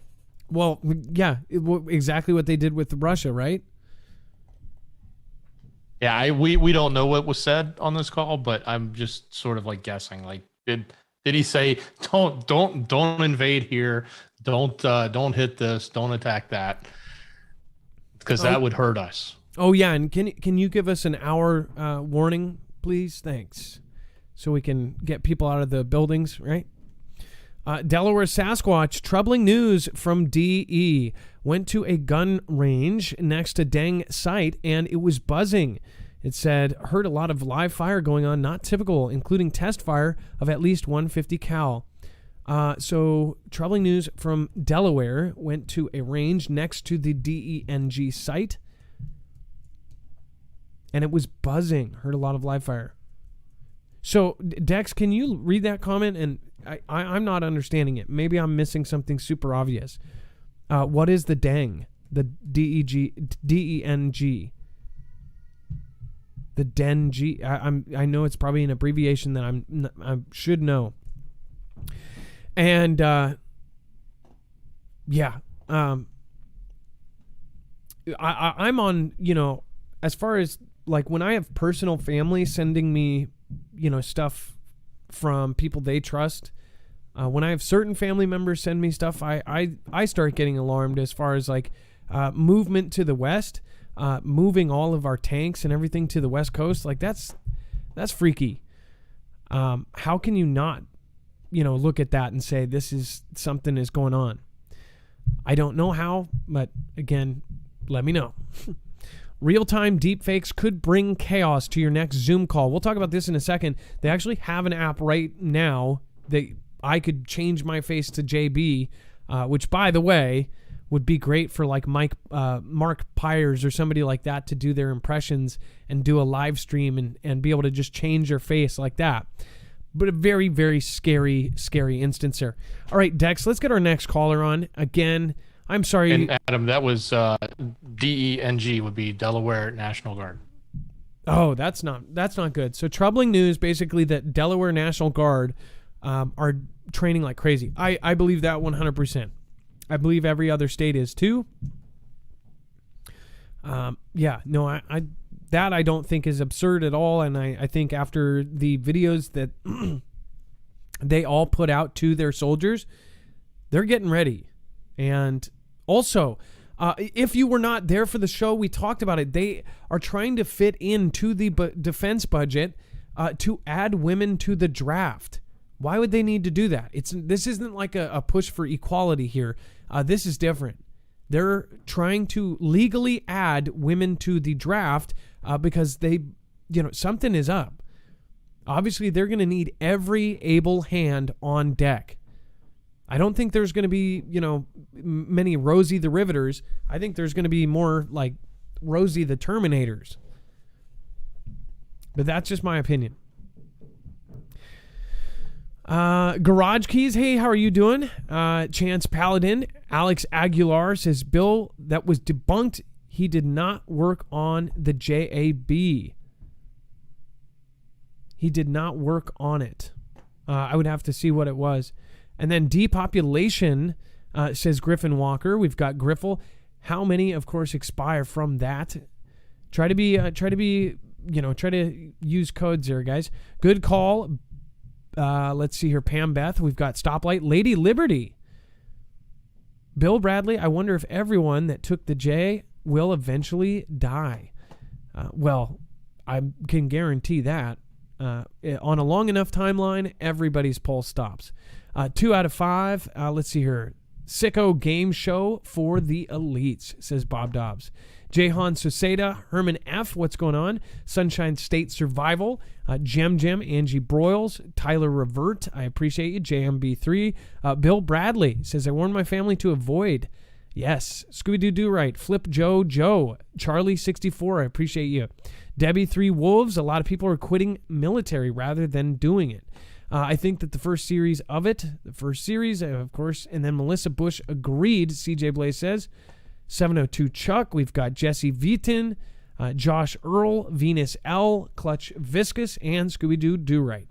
Well, yeah, exactly what they did with Russia, right? Yeah, we don't know what was said on this call, but I'm just sort of like guessing. Like, did he say don't invade here, don't hit this, don't attack that, because that would hurt us. Oh yeah, and can you give us an hour warning, please? Thanks, so we can get people out of the buildings, right? Delaware Sasquatch, troubling news from DE. Went to a gun range next to Deng site and it was buzzing. It said, heard a lot of live fire going on, not typical, including test fire of at least 150 cal. So troubling news from Delaware, went to a range next to the DENG site and it was buzzing. Heard a lot of live fire. So Dex, can you read that comment? And I'm not understanding it. Maybe I'm missing something super obvious. What is the DENG? The DENG? The DENG. I know it's probably an abbreviation that I should know. And I'm on, as far as like when I have personal family sending me, stuff from people they trust. When I have certain family members send me stuff, I start getting alarmed as far as like movement to the west, moving all of our tanks and everything to the west coast. Like that's freaky. How can you not, look at that and say this is something is going on? I don't know how, but again, let me know. Real-time deepfakes could bring chaos to your next Zoom call. We'll talk about this in a second. They actually have an app right now that I could change my face to JB, which, by the way, would be great for like Mark Pyers or somebody like that to do their impressions and do a live stream and be able to just change your face like that. But a very, very scary instance there. All right, Dex, let's get our next caller on. Again, I'm sorry. And Adam, that was DENG would be Delaware National Guard. Oh, that's not good. So troubling news, basically, that Delaware National Guard are training like crazy. I believe that 100%. I believe every other state is too. I don't think is absurd at all. And I think after the videos that they all put out to their soldiers, they're getting ready. And also, if you were not there for the show, we talked about it. They are trying to fit into the defense budget to add women to the draft. Why would they need to do that? This isn't like a push for equality here. This is different. They're trying to legally add women to the draft because they, something is up. Obviously, they're going to need every able hand on deck. I don't think there's going to be, many Rosie the Riveters. I think there's going to be more like Rosie the Terminators. But that's just my opinion. Garage Keys, hey, how are you doing? Chance Paladin, Alex Aguilar says, Bill, that was debunked. He did not work on the JAB. He did not work on it. I would have to see what it was. And then depopulation, says Griffin Walker. We've got Griffle. How many, of course, expire from that? Try to use codes here, guys. Good call. Let's see here. Pam Beth. We've got Stoplight. Lady Liberty. Bill Bradley. I wonder if everyone that took the J will eventually die. Well, I can guarantee that. On a long enough timeline, everybody's pulse stops. 2 out of 5. Let's see here. Sicko game show for the elites, says Bob Dobbs. Jehan Suseda, Herman F. What's going on? Sunshine State Survival. Jem, Angie Broyles, Tyler Revert. I appreciate you. JMB3. Bill Bradley says, I warned my family to avoid. Yes. Scooby-Doo Do Right. Flip Joe. Charlie 64. I appreciate you. Debbie 3 Wolves. A lot of people are quitting military rather than doing it. I think that the first series, of course, and then Melissa Bush agreed, CJ Blaze says. 702 Chuck. We've got Jesse Vitin, Josh Earl, Venus L, Clutch Viscous, and Scooby-Doo Do Right.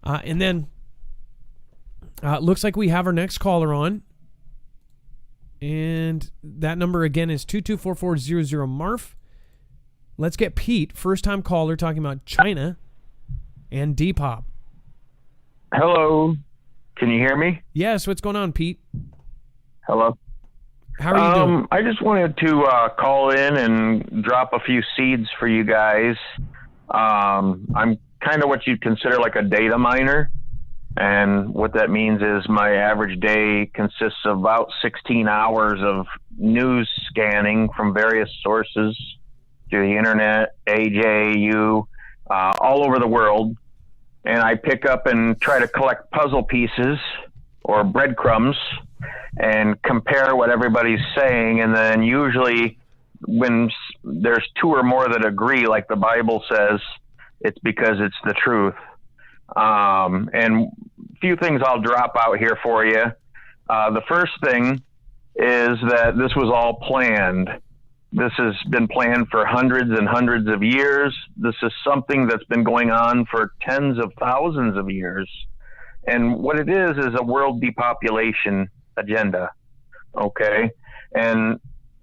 And then looks like we have our next caller on. And that number again is 224400 Marf. Let's get Pete, first-time caller, talking about China and Depop. Hello. Can you hear me? Yes. What's going on, Pete? Hello. How are you doing? I just wanted to call in and drop a few seeds for you guys. I'm kind of what you'd consider like a data miner. And what that means is my average day consists of about 16 hours of news scanning from various sources through the internet, AJU, all over the world. And I pick up and try to collect puzzle pieces or breadcrumbs and compare what everybody's saying. And then usually when there's two or more that agree, like the Bible says, it's because it's the truth. And a few things I'll drop out here for you. The first thing is that this was all planned. This has been planned for hundreds and hundreds of years. This is something that's been going on for tens of thousands of years. And what it is a world depopulation agenda. Okay. And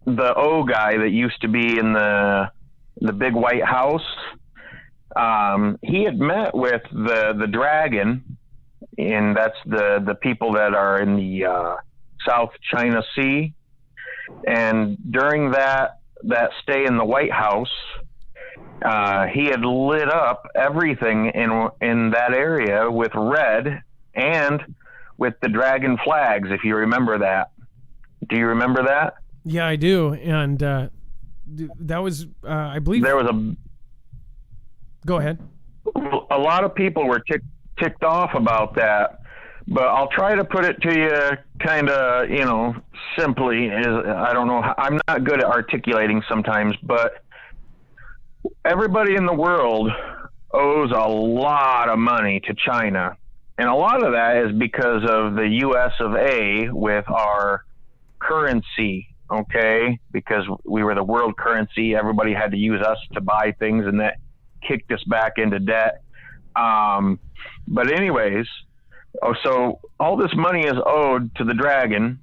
the O guy that used to be in the big White House, he had met with the dragon, and that's the people that are in the South China Sea. And during that stay in the White House, he had lit up everything in that area with red and with the dragon flags, if you remember that. Do you remember that? Yeah, I do. And that was, I believe... There was Go ahead. A lot of people were ticked off about that, but I'll try to put it to you kind of, simply. I don't know. I'm not good at articulating sometimes, but everybody in the world owes a lot of money to China. And a lot of that is because of the US of A with our currency, okay? Because we were the world currency. Everybody had to use us to buy things, and that kicked us back into debt. But anyways, so all this money is owed to the dragon,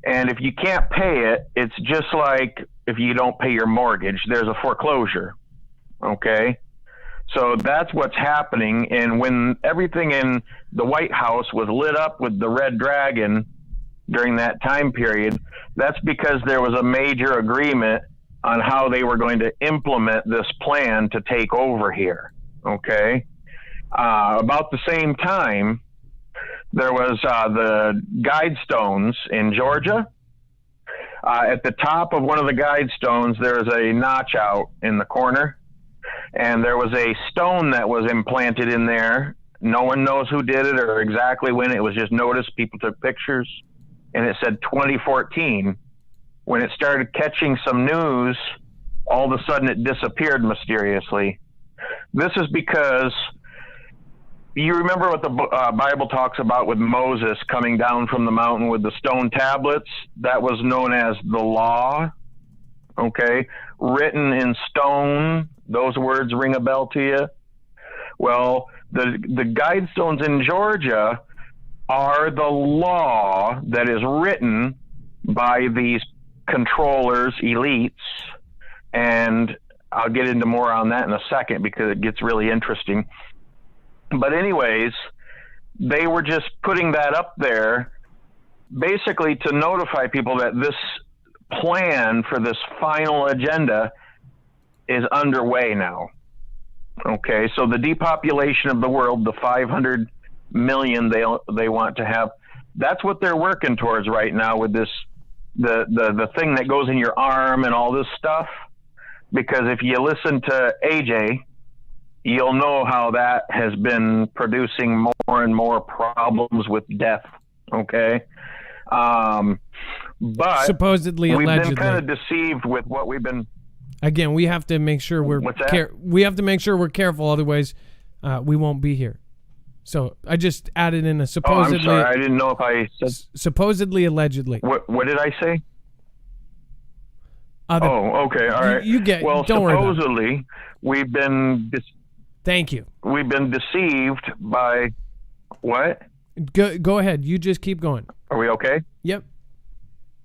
and if you can't pay it, it's just like if you don't pay your mortgage, there's a foreclosure, okay? So that's what's happening. And when everything in the White House was lit up with the red dragon during that time period, that's because there was a major agreement on how they were going to implement this plan to take over here, okay? About the same time, there was the guide stones in Georgia. At the top of one of the guide stones, there was a notch out in the corner, and there was a stone that was implanted in there. No one knows who did it or exactly when. It was just noticed. People took pictures, and it said 2014. When it started catching some news, all of a sudden it disappeared mysteriously. This is because you remember what the Bible talks about with Moses coming down from the mountain with the stone tablets? That was known as the law, okay? Written in stone. Those words ring a bell to you? Well, the guide stones in Georgia are the law that is written by these controllers, elites, and I'll get into more on that in a second because it gets really interesting. But anyways, they were just putting that up there basically to notify people that this plan for this final agenda is underway now. Okay, so the depopulation of the world, the 500 million they want to have, that's what they're working towards right now with this, the thing that goes in your arm and all this stuff. Because if you listen to AJ, you'll know how that has been producing more and more problems with death. Okay. But supposedly, we've allegedly, been kind of deceived with what we've been. Again, we have to make sure we're we have to make sure we're careful. Otherwise, we won't be here. So I just added in a supposedly. Oh, I'm sorry. I didn't know if I said supposedly, allegedly. What did I say? Okay. All right. You get. Well, don't supposedly, worry about it. we've been. Thank you. We've been deceived by what? Go ahead. You just keep going. Are we okay? Yep.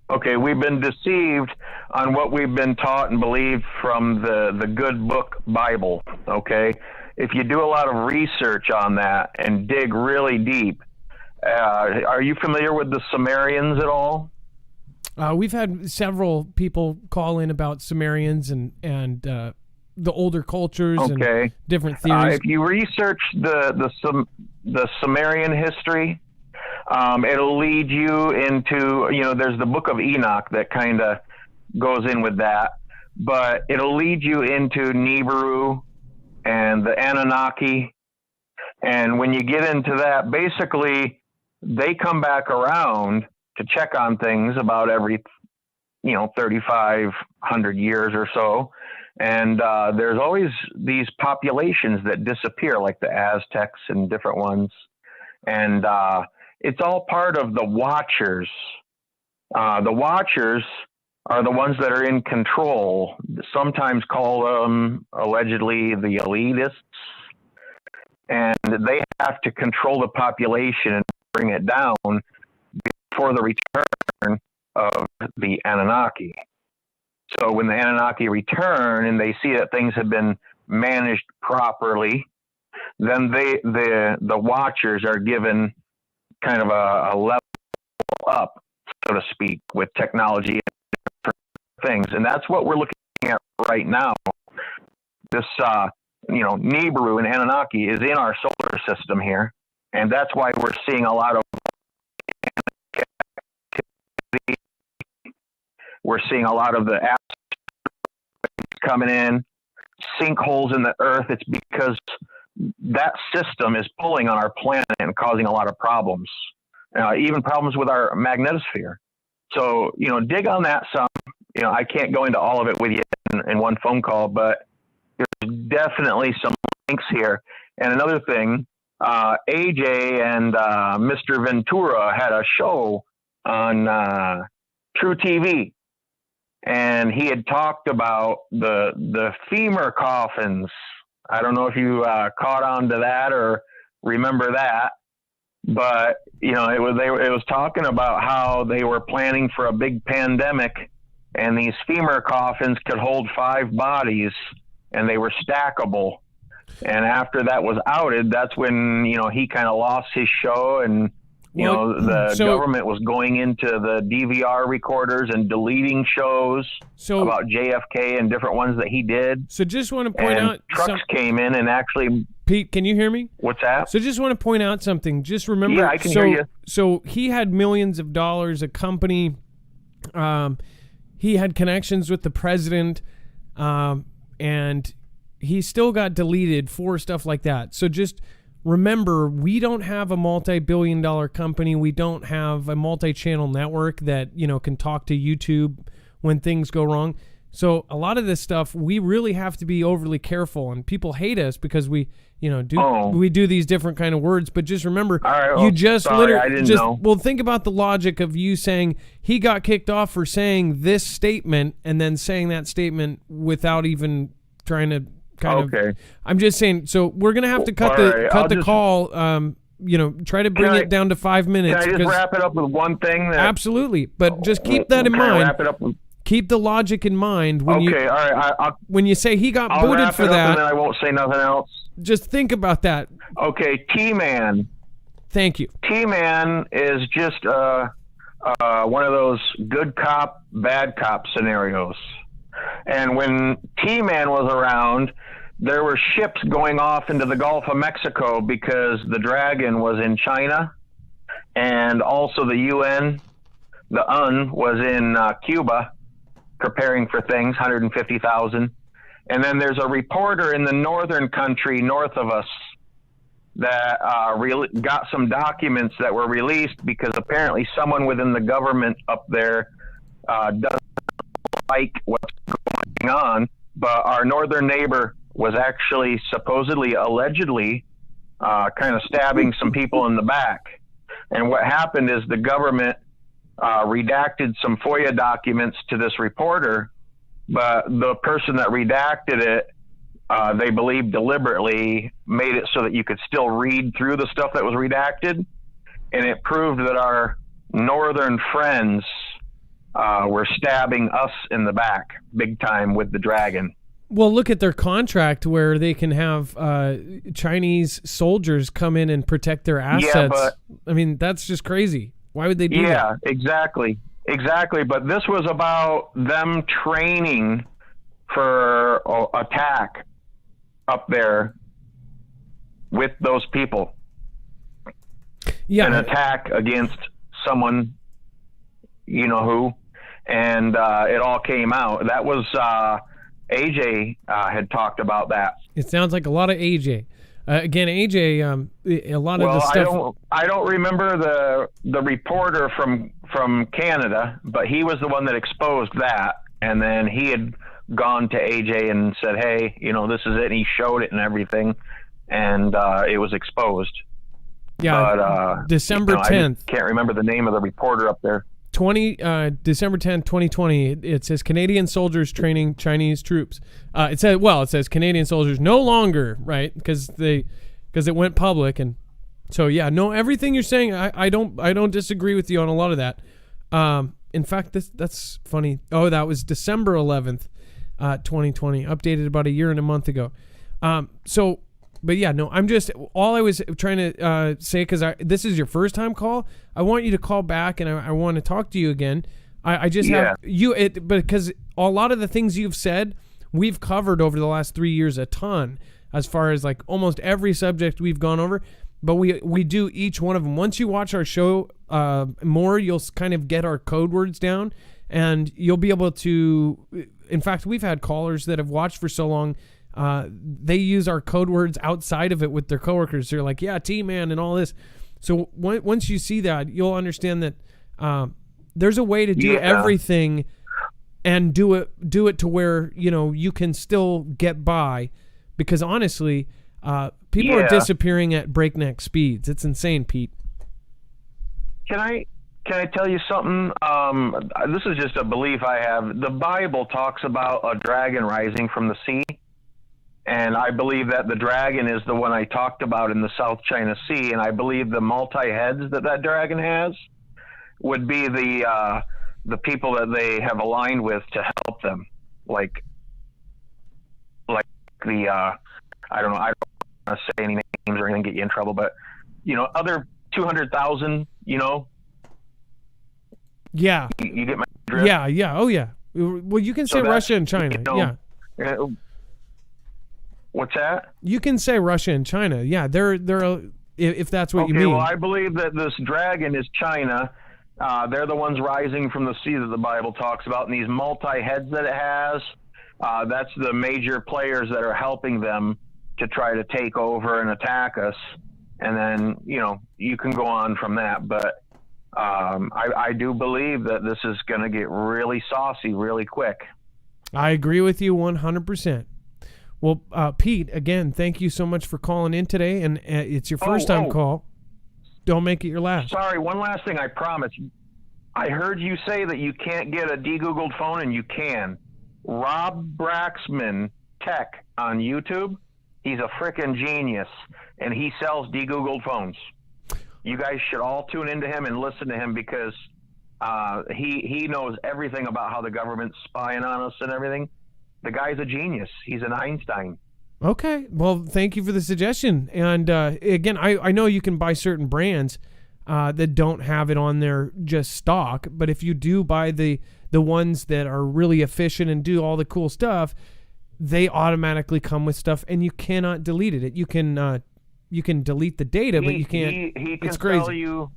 Okay, we've been deceived on what we've been taught and believed from the good book Bible, okay? If you do a lot of research on that and dig really deep, are you familiar with the Sumerians at all? We've had several people call in about Sumerians and the older cultures and different theories. If you research the Sumerian history, it'll lead you into, there's the book of Enoch that kind of goes in with that, but it'll lead you into Nibiru and the Anunnaki. And when you get into that, basically they come back around to check on things about every, 3,500 years or so. And there's always these populations that disappear, like the Aztecs and different ones. And it's all part of the Watchers. The Watchers are the ones that are in control. Sometimes call them allegedly the elitists, and they have to control the population and bring it down before the return of the Anunnaki. So when the Anunnaki return and they see that things have been managed properly, then the watchers are given kind of a level up, so to speak, with technology and different things. And that's what we're looking at right now. This, Nibiru and Anunnaki is in our solar system here. And that's why we're seeing a lot of activity. We're seeing a lot of the asteroids coming in, sinkholes in the earth. It's because that system is pulling on our planet and causing a lot of problems, even problems with our magnetosphere. So, dig on that some. I can't go into all of it with you in one phone call, but there's definitely some links here. And another thing, AJ and Mr. Ventura had a show on True TV, and he had talked about the femur coffins. I don't know if you caught on to that or remember that, but it was talking about how they were planning for a big pandemic, and these femur coffins could hold 5 bodies, and they were stackable. And after that was outed, that's when he kind of lost his show, and the government was going into the DVR recorders and deleting shows about JFK and different ones that he did. So just want to point out, trucks came in and actually. Pete, can you hear me? What's that? So just want to point out something. Just remember. Yeah, I can hear you. So he had millions of dollars, a company. He had connections with the president, and he still got deleted for stuff like that. So just remember, we don't have a multi-billion-dollar company. We don't have a multi-channel network that, can talk to YouTube when things go wrong. So a lot of this stuff, we really have to be overly careful, and people hate us because we, we do these different kind of words. But just remember, I didn't know. Well, think about the logic of you saying he got kicked off for saying this statement and then saying that statement without even trying to I'm just saying. So we're gonna have to cut the call. Try to bring it down to 5 minutes. Can I just wrap it up with one thing? Absolutely, but just keep that in mind. Wrap it up with, keep the logic in mind when all right. When you say he got booted for that, and then I won't say nothing else. Just think about that. Okay, T-Man. Thank you. T-Man is just one of those good cop, bad cop scenarios. And when T-Man was around, there were ships going off into the Gulf of Mexico because the Dragon was in China, and also the UN, the UN was in Cuba, preparing for things, 150,000. And then there's a reporter in the northern country north of us that got some documents that were released because apparently someone within the government up there doesn't like what's going on. But our northern neighbor was actually supposedly, allegedly, kind of stabbing some people in the back. And what happened is the government redacted some FOIA documents to this reporter, but the person that redacted it, they believe deliberately made it so that you could still read through the stuff that was redacted. And it proved that our northern friends were stabbing us in the back big time with the Dragon. Well, look at their contract where they can have Chinese soldiers come in and protect their assets. Yeah, but, I mean, that's just crazy. Why would they do that? Yeah, exactly. But this was about them training for attack up there with those people. Yeah. An attack against someone, you know who, and it all came out. That was AJ had talked about that. It sounds like a lot of AJ. Again, AJ, a lot of the stuff. I don't remember the reporter from Canada, but he was the one that exposed that, and then he had gone to AJ and said, "Hey, this is it." And he showed it and everything, and it was exposed. Yeah, but, December 10th. I can't remember the name of the reporter up there. December 10th, 2020. It says Canadian soldiers training Chinese troops. It says Canadian soldiers no longer, right? Because it went public, and so yeah, no, everything you're saying, I don't disagree with you on a lot of that. In fact, that's funny. Oh, that was December 11th, 2020, updated about a year and a month ago. But yeah, no, all I was trying to say, because this is your first time call, I want you to call back, and I want to talk to you again. I just have you, because a lot of the things you've said, we've covered over the last 3 years a ton, as far as like almost every subject we've gone over, but we do each one of them. Once you watch our show more, you'll kind of get our code words down, and you'll be able to, in fact, we've had callers that have watched for so long, they use our code words outside of it with their coworkers. They're like, yeah, T-man and all this. So once you see that, you'll understand that there's a way to do everything and do it to where, you can still get by, because honestly, people are disappearing at breakneck speeds. It's insane, Pete. Can I tell you something? This is just a belief I have. The Bible talks about a dragon rising from the sea. And I believe that the dragon is the one I talked about in the South China Sea. And I believe the multi-heads that dragon has would be the people that they have aligned with to help them. Like the, I don't know, I don't want to say any names or anything, get you in trouble, but, other 200,000, Yeah. You get my drift? Yeah. Oh, yeah. Well, you can say Russia and China. Yeah. What's that? You can say Russia and China. Yeah, they're if that's what you mean. Well, I believe that this dragon is China. They're the ones rising from the sea that the Bible talks about, and these multi-heads that it has, that's the major players that are helping them to try to take over and attack us. And then, you can go on from that. But I do believe that this is going to get really saucy really quick. I agree with you 100%. Well, Pete, again, thank you so much for calling in today, and it's your first time call. Don't make it your last. Sorry, one last thing, I promise. I heard you say that you can't get a de-Googled phone, and you can. Rob Braxman Tech on YouTube, he's a frickin' genius, and he sells de-Googled phones. You guys should all tune into him and listen to him, because he knows everything about how the government's spying on us and everything. The guy's a genius. He's an Einstein. Okay. Well, thank you for the suggestion. And again, I know you can buy certain brands that don't have it on their just stock, but if you do buy the ones that are really efficient and do all the cool stuff, they automatically come with stuff, and you cannot delete it. You can delete the data, but you can't. He can it's crazy. sell you.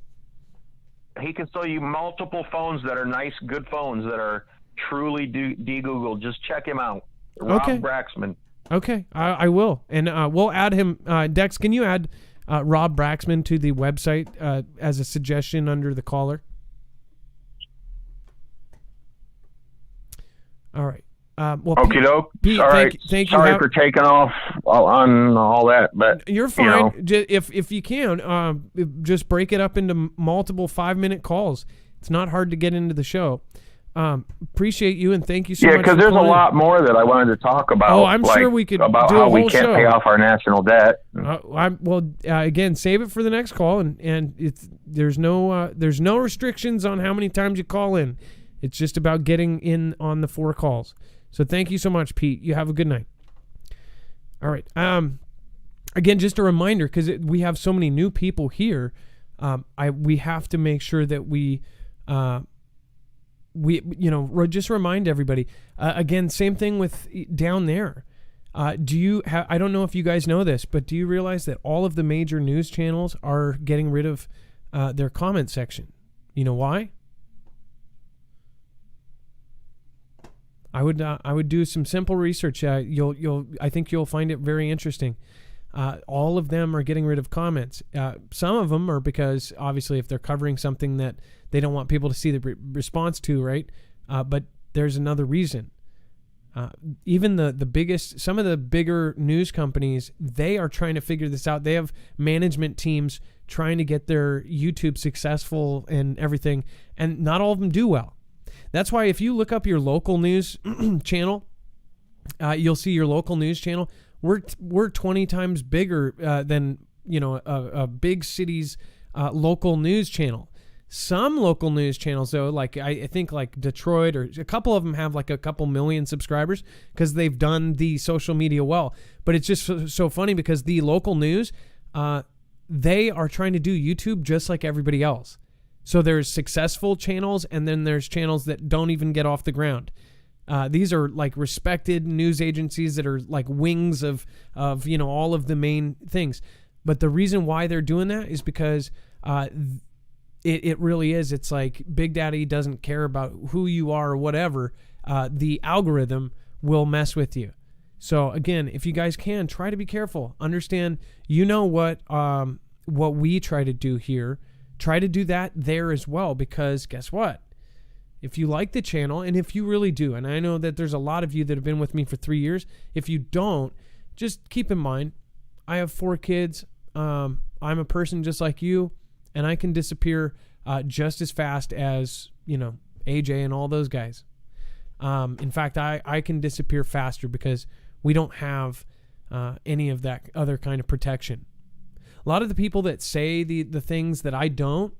He can sell you multiple phones that are nice, good phones that are truly de-Googled. Just check him out. Rob Braxman. Okay, I will. And we'll add him. Dex, can you add Rob Braxman to the website as a suggestion under the caller? All right. Well, okie doke. Pete, thank you. Sorry for taking off on all that, but you're fine. If you can, just break it up into multiple 5-minute calls. It's not hard to get into the show. Appreciate you, and thank you so much. Yeah, because there's a lot more that I wanted to talk about. Oh, I'm sure we could about do how a whole we can't show. Pay off our national debt. Again, save it for the next call, and there's no restrictions on how many times you call in. It's just about getting in on the 4 calls. So thank you so much, Pete. You have a good night. All right. Again, just a reminder, because we have so many new people here. We have to make sure that we just remind everybody. Again, same thing with down there. I don't know if you guys know this, but do you realize that all of the major news channels are getting rid of their comment section? You know why? I would do some simple research. I think you'll find it very interesting. All of them are getting rid of comments. Some of them are because obviously if they're covering something that they don't want people to see the response to, right? But there's another reason. Even some of the bigger news companies, they are trying to figure this out. They have management teams trying to get their YouTube successful and everything, and not all of them do well. That's why if you look up your local news channel, you'll see your local news channel. We're 20 times bigger than a big city's local news channel. Some local news channels, though, like I think like Detroit, or a couple of them have like a couple million subscribers because they've done the social media well. But it's just so funny because the local news, they are trying to do YouTube just like everybody else. So there's successful channels, and then there's channels that don't even get off the ground. These are like respected news agencies that are like wings of all of the main things. But the reason why they're doing that is because it really is. It's like Big Daddy doesn't care about who you are or whatever. The algorithm will mess with you. So again, if you guys can, try to be careful. Understand, what we try to do here. Try to do that there as well, because guess what? If you like the channel, and if you really do, and I know that there's a lot of you that have been with me for 3 years, if you don't, just keep in mind, I have 4 kids. I'm a person just like you, and I can disappear just as fast as, AJ and all those guys. In fact, I can disappear faster because we don't have any of that other kind of protection. A lot of the people that say the things that I don't,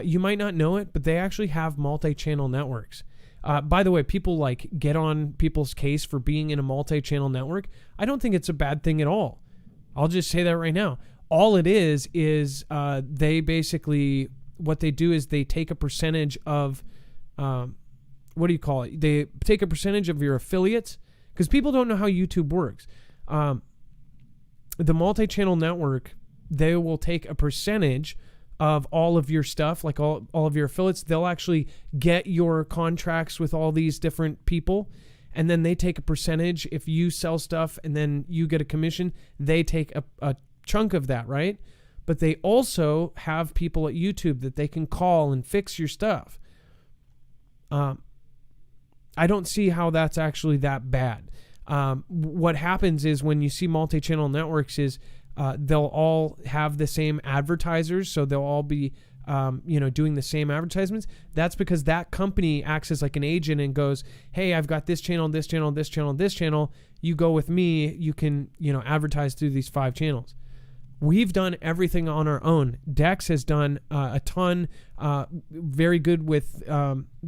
you might not know it, but they actually have multi-channel networks. By the way, people like get on people's case for being in a multi-channel network. I don't think it's a bad thing at all. I'll just say that right now. All it is they basically, what they do is they take a percentage of, what do you call it? They take a percentage of your affiliates, because people don't know how YouTube works. The multi-channel network, they will take a percentage of all of your stuff, like all of your affiliates. They'll actually get your contracts with all these different people, and then they take a percentage. If you sell stuff and then you get a commission, they take a chunk of that, right? But they also have people at YouTube that they can call and fix your stuff. I don't see how that's actually that bad. What happens is when you see multi-channel networks is they'll all have the same advertisers, so they'll all be doing the same advertisements. That's because that company acts as like an agent and goes, hey, I've got this channel, this channel, this channel, this channel. You go with me, you can advertise through these 5 channels. We've done everything on our own. Dex has done a ton, very good with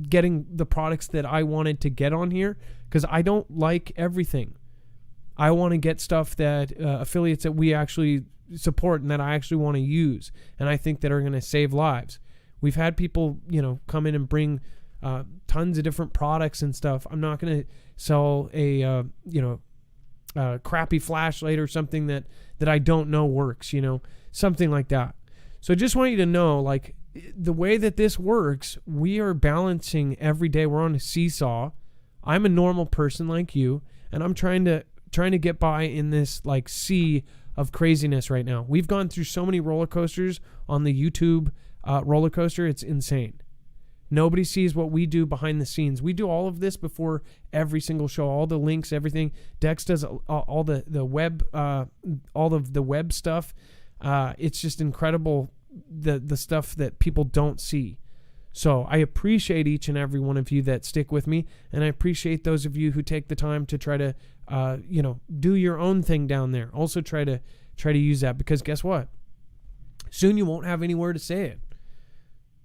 getting the products that I wanted to get on here, because I don't like everything. I want to get stuff that affiliates that we actually support and that I actually want to use, and I think that are going to save lives. We've had people, come in and bring tons of different products and stuff. I'm not going to sell a crappy flashlight or something that I don't know works, something like that. So I just want you to know, like, the way that this works, we are balancing every day. We're on a seesaw. I'm a normal person like you, and I'm trying to get by in this like sea of craziness right now. We've gone through so many roller coasters on the YouTube roller coaster. It's insane. Nobody sees what we do behind the scenes. We do all of this before every single show, all the links, everything. Dex does all the web, all of the web stuff. It's just incredible, the stuff that people don't see. So I appreciate each and every one of you that stick with me, and I appreciate those of you who take the time to try to, do your own thing down there. Also try to use that, because guess what? Soon you won't have anywhere to say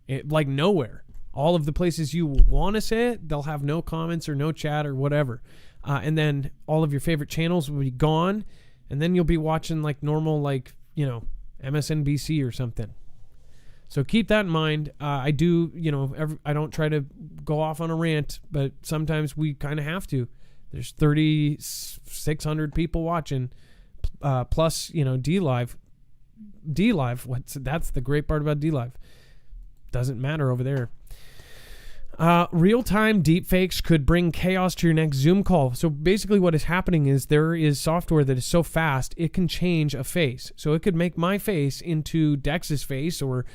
it. Like nowhere. All of the places you want to say it, they'll have no comments or no chat or whatever. And then all of your favorite channels will be gone, and then you'll be watching like normal, like, MSNBC or something. So keep that in mind. I do, I don't try to go off on a rant, but sometimes we kind of have to. There's 3,600 people watching, plus, D-Live. D-Live, that's the great part about D-Live. Doesn't matter over there. Real-time deepfakes could bring chaos to your next Zoom call. So basically what is happening is there is software that is so fast, it can change a face. So it could make my face into Dex's face, or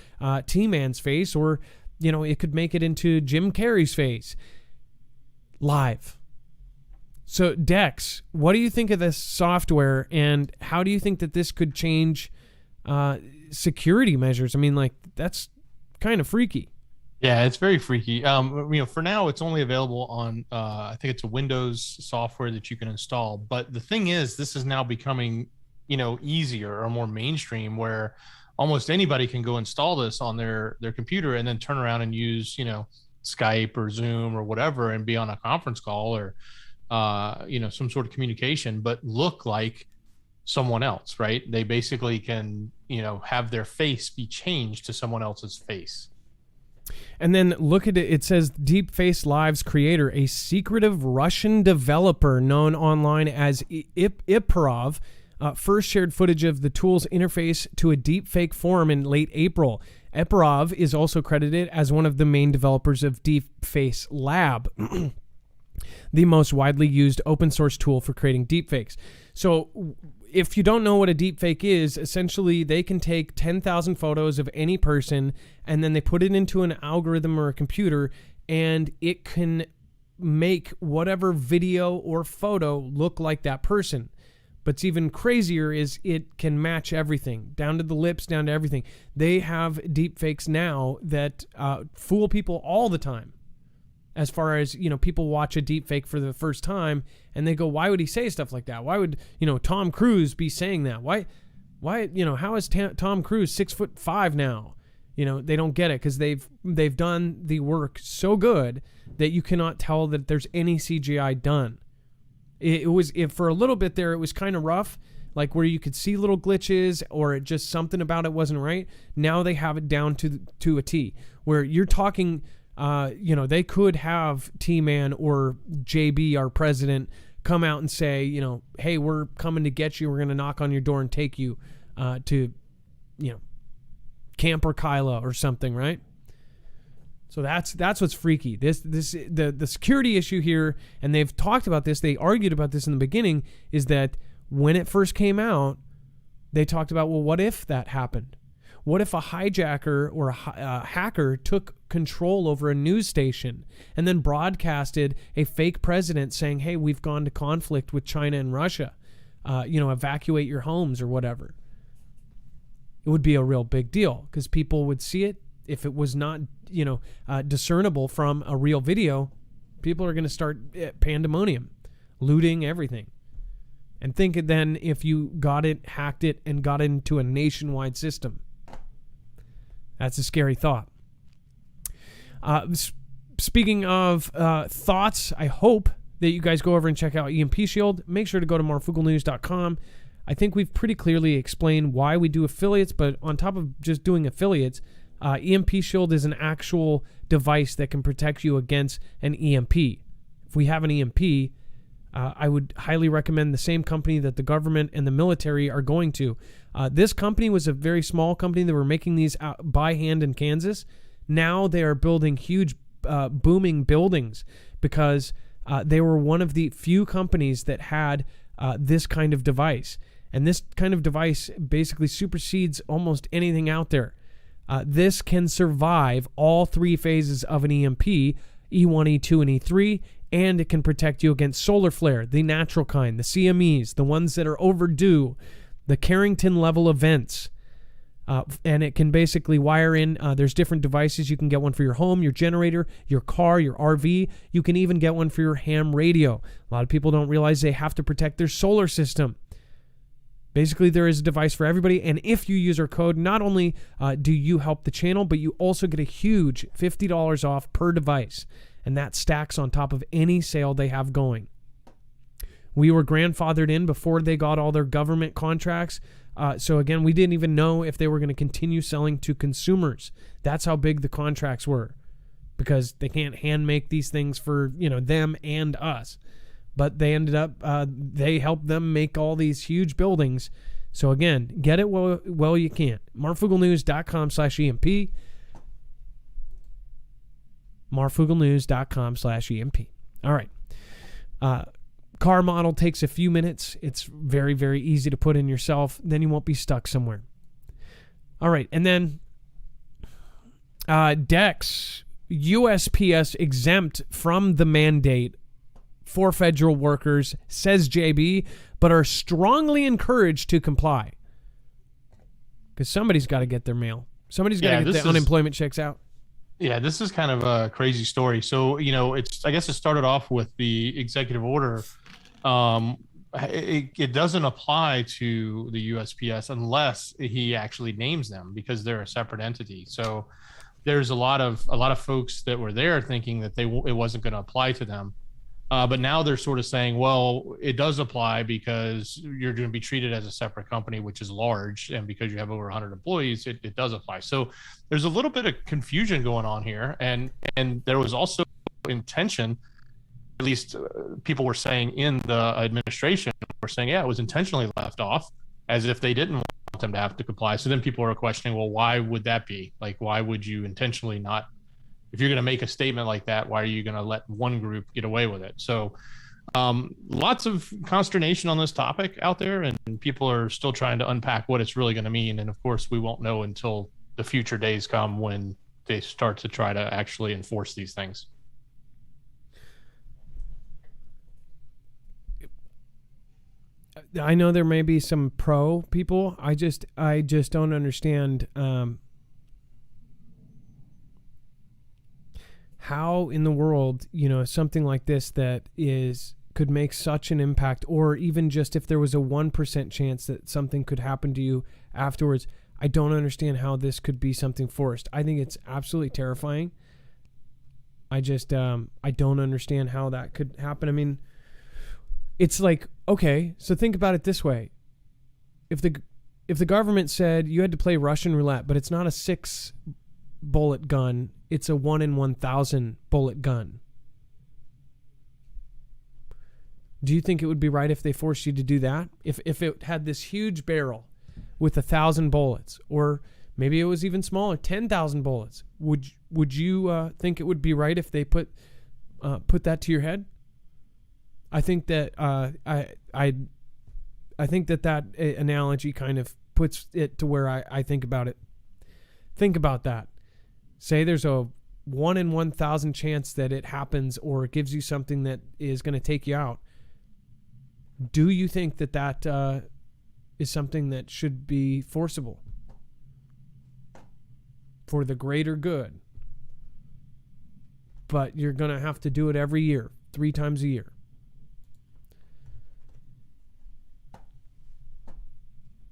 T-Man's face, or, it could make it into Jim Carrey's face. Live. So Dex, what do you think of this software, and how do you think that this could change security measures. I mean, like, that's kind of freaky. Yeah, it's very freaky. For now, it's only available on, I think it's a Windows software that you can install. But the thing is, this is now becoming, easier or more mainstream, where almost anybody can go install this on their computer and then turn around and use, Skype or Zoom or whatever, and be on a conference call or, some sort of communication, but look like someone else, right? They basically can, have their face be changed to someone else's face. And then look at it. It says Deepfake Live's creator, a secretive Russian developer known online as Iparov, first shared footage of the tool's interface to a deepfake forum in late April. Iparov is also credited as one of the main developers of Deepfake Lab, the most widely used open source tool for creating deepfakes. So if you don't know what a deepfake is, essentially they can take 10,000 photos of any person and then they put it into an algorithm or a computer, and it can make whatever video or photo look like that person. But it's even crazier is it can match everything, down to the lips, down to everything. They have deepfakes now that fool people all the time. As far as, people watch a deepfake for the first time and they go, why would he say stuff like that? Why would, Tom Cruise be saying that? Why, how is Tom Cruise 6'5" now? They don't get it because they've done the work so good that you cannot tell that there's any CGI done. It was for a little bit there, it was kind of rough, like where you could see little glitches or just something about it wasn't right. Now they have it down to a T, where you're talking. They could have T-Man or JB, our president, come out and say, hey, we're coming to get you. We're going to knock on your door and take you to, Camper Kyla or something, right? So that's what's freaky. The security issue here, and they've talked about this. They argued about this in the beginning. Is that when it first came out, they talked about, well, what if that happened? What if a hijacker or a hacker took control over a news station and then broadcasted a fake president saying, hey, we've gone to conflict with China and Russia, evacuate your homes or whatever? It would be a real big deal because people would see it. If it was not, discernible from a real video, people are going to start pandemonium, looting everything. And think then if you got it, hacked it, and got into a nationwide system. That's a scary thought. Speaking of thoughts, I hope that you guys go over and check out EMP Shield. Make sure to go to marfooglenews.com. I think we've pretty clearly explained why we do affiliates, but on top of just doing affiliates, EMP Shield is an actual device that can protect you against an EMP. If we have an EMP, I would highly recommend the same company that the government and the military are going to. This company was a very small company that were making these by hand in Kansas. Now they are building huge, booming buildings because they were one of the few companies that had this kind of device. And this kind of device basically supersedes almost anything out there. This can survive all three phases of an EMP, E1, E2, and E3, and it can protect you against solar flare, the natural kind, the CMEs, the ones that are overdue, the Carrington level events. And it can basically wire in. There's different devices. You can get one for your home, your generator, your car, your RV. You can even get one for your ham radio. A lot of people don't realize they have to protect their solar system. Basically, there is a device for everybody, and if you use our code, not only do you help the channel, but you also get a huge $50 off per device, and that stacks on top of any sale they have going. We were grandfathered in before they got all their government contracts, so again, we didn't even know if they were going to continue selling to consumers. That's how big the contracts were, because they can't hand make these things for them and us. But they ended up, they helped them make all these huge buildings. So again, get it while you can. marfooglenews.com/EMP. marfooglenews.com/EMP. All right. Car model takes a few minutes. It's very, very easy to put in yourself. Then you won't be stuck somewhere. All right. And then Dex, USPS exempt from the mandate for federal workers, says JB, but are strongly encouraged to comply. because somebody's got to get their mail. Somebody's got to get their unemployment checks out. Yeah, this is kind of a crazy story. So, I guess it started off with the executive order. It doesn't apply to the USPS unless he actually names them, because they're a separate entity. So there's a lot of folks that were there thinking that it wasn't going to apply to them. But now they're sort of saying, well, it does apply because you're going to be treated as a separate company, which is large. And because you have over 100 employees, it does apply. So there's a little bit of confusion going on here. And there was also intention, at least people were saying in the administration, were saying, yeah, it was intentionally left off as if they didn't want them to have to comply. So then people are questioning, well, why would that be? Like, why would you intentionally not? If you're going to make a statement like that, why are you going to let one group get away with it? So lots of consternation on this topic out there, and people are still trying to unpack what it's really going to mean. And of course, we won't know until the future days come when they start to try to actually enforce these things. I know there may be some pro people. I just don't understand how in the world, something like this could make such an impact, or even just if there was a 1% chance that something could happen to you afterwards. I don't understand how this could be something forced. I think it's absolutely terrifying. I don't understand how that could happen. I mean, it's like, okay, so think about it this way. If the government said you had to play Russian roulette, but it's not a 6-bullet gun, it's a 1 in 1,000 bullet gun. Do you think it would be right if they forced you to do that? If it had this huge barrel with 1,000 bullets, or maybe it was even smaller, 10,000 bullets, would you think it would be right if they put that to your head? I think that I think that analogy kind of puts it to where I think about it. Think about that. Say there's a 1 in 1,000 chance that it happens, or it gives you something that is going to take you out. Do you think that is something that should be forcible for the greater good? But you're going to have to do it every year, 3 times a year.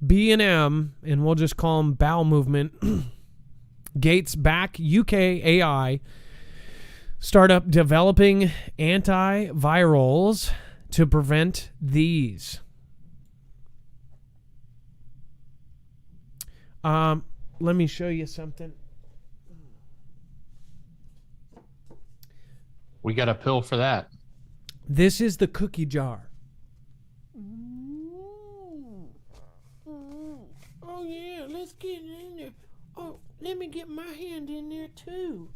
B&M, and we'll just call them bowel movement, Gates back UK AI startup developing antivirals to prevent these. Let me show you something. We got a pill for that. This is the cookie jar. Oh yeah, let's get in there. Oh, let me get my hand in there too.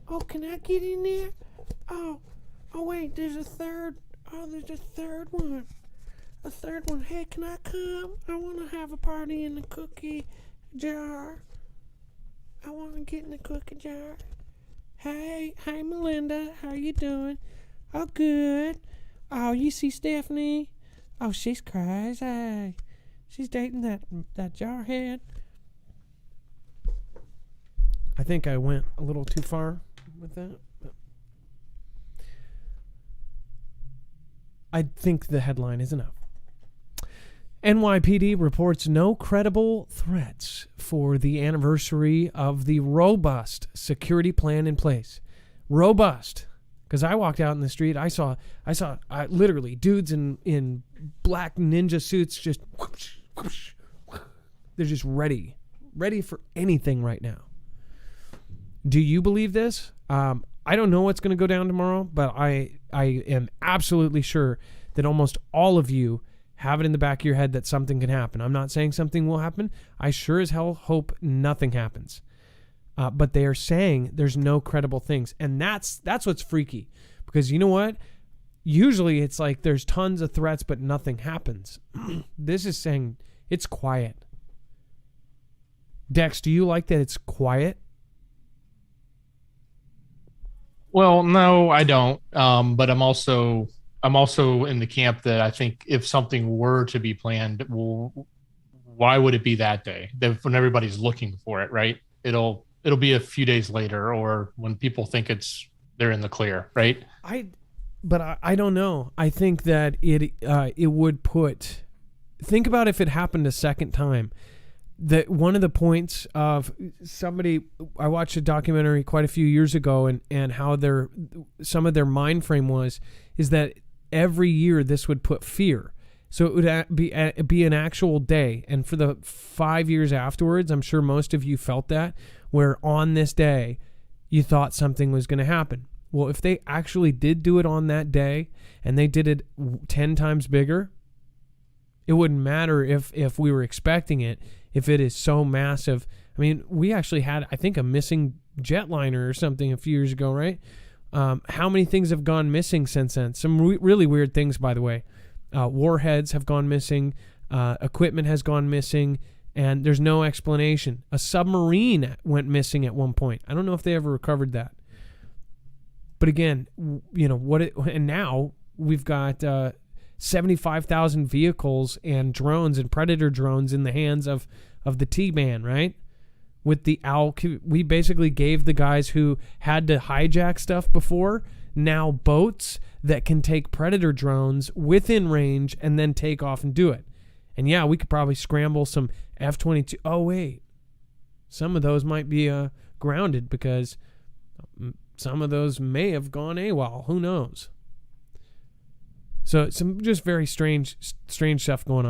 Oh, can I get in there? Oh wait, there's a third. Oh, there's a third one. A third one. Hey, can I come? I want to have a party in the cookie jar. I want to get in the cookie jar. Hey, Melinda, how you doing? Oh, good. Oh, you see Stephanie? Oh, she's crazy. She's dating that jarhead. I think I went a little too far with that. I think the headline is enough. NYPD reports no credible threats for the anniversary of the robust security plan in place. Robust. Because I walked out in the street, I saw literally dudes in black ninja suits just whoosh, whoosh. They're just ready for anything right now. Do you believe this? I don't know what's going to go down tomorrow, but I am absolutely sure that almost all of you have it in the back of your head that something can happen. I'm not saying something will happen. I sure as hell hope nothing happens. But they are saying there's no credible things. And that's what's freaky. Because you know what? Usually it's like there's tons of threats, but nothing happens. This is saying it's quiet. Dex, do you like that it's quiet? Well, no, I don't. But I'm also in the camp that I think if something were to be planned, why would it be that day? When everybody's looking for it, right? It'll be a few days later, or when people think they're in the clear, right? But I don't know. I think that it would put. Think about if it happened a second time. That one of the points of somebody, I watched a documentary quite a few years ago, and how some of their mind frame is that every year this would put fear. So it would be an actual day, and for the 5 years afterwards, I'm sure most of you felt that, where on this day you thought something was going to happen. Well, if they actually did do it on that day, and they did it 10 times bigger, it wouldn't matter if we were expecting it, if it is so massive. I mean, we actually had, I think, a missing jetliner or something a few years ago, right? How many things have gone missing since then? Some really weird things, by the way. Warheads have gone missing. Equipment has gone missing. And there's no explanation. A submarine went missing at one point. I don't know if they ever recovered that. But again, and now we've got 75,000 vehicles and drones and predator drones in the hands of the T-Man, right? With the owl, we basically gave the guys who had to hijack stuff before now boats that can take predator drones within range and then take off and do it. And yeah, we could probably scramble some F-22. Oh wait, some of those might be grounded because some of those may have gone AWOL. Who knows? So some just very strange stuff going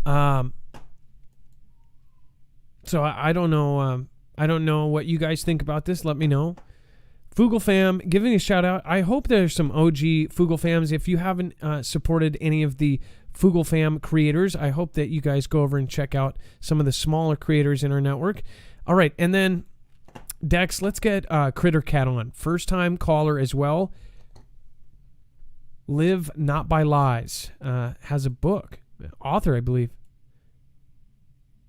on. So I don't know. I don't know what you guys think about this. Let me know. Foogle fam, giving a shout out. I hope there's some OG Foogle fams. If you haven't supported any of the Foogle fam creators, I hope that you guys go over and check out some of the smaller creators in our network. All right, and then Dex, let's get Critter Cat on. First time caller as well. Live Not by Lies has a book, author, I believe,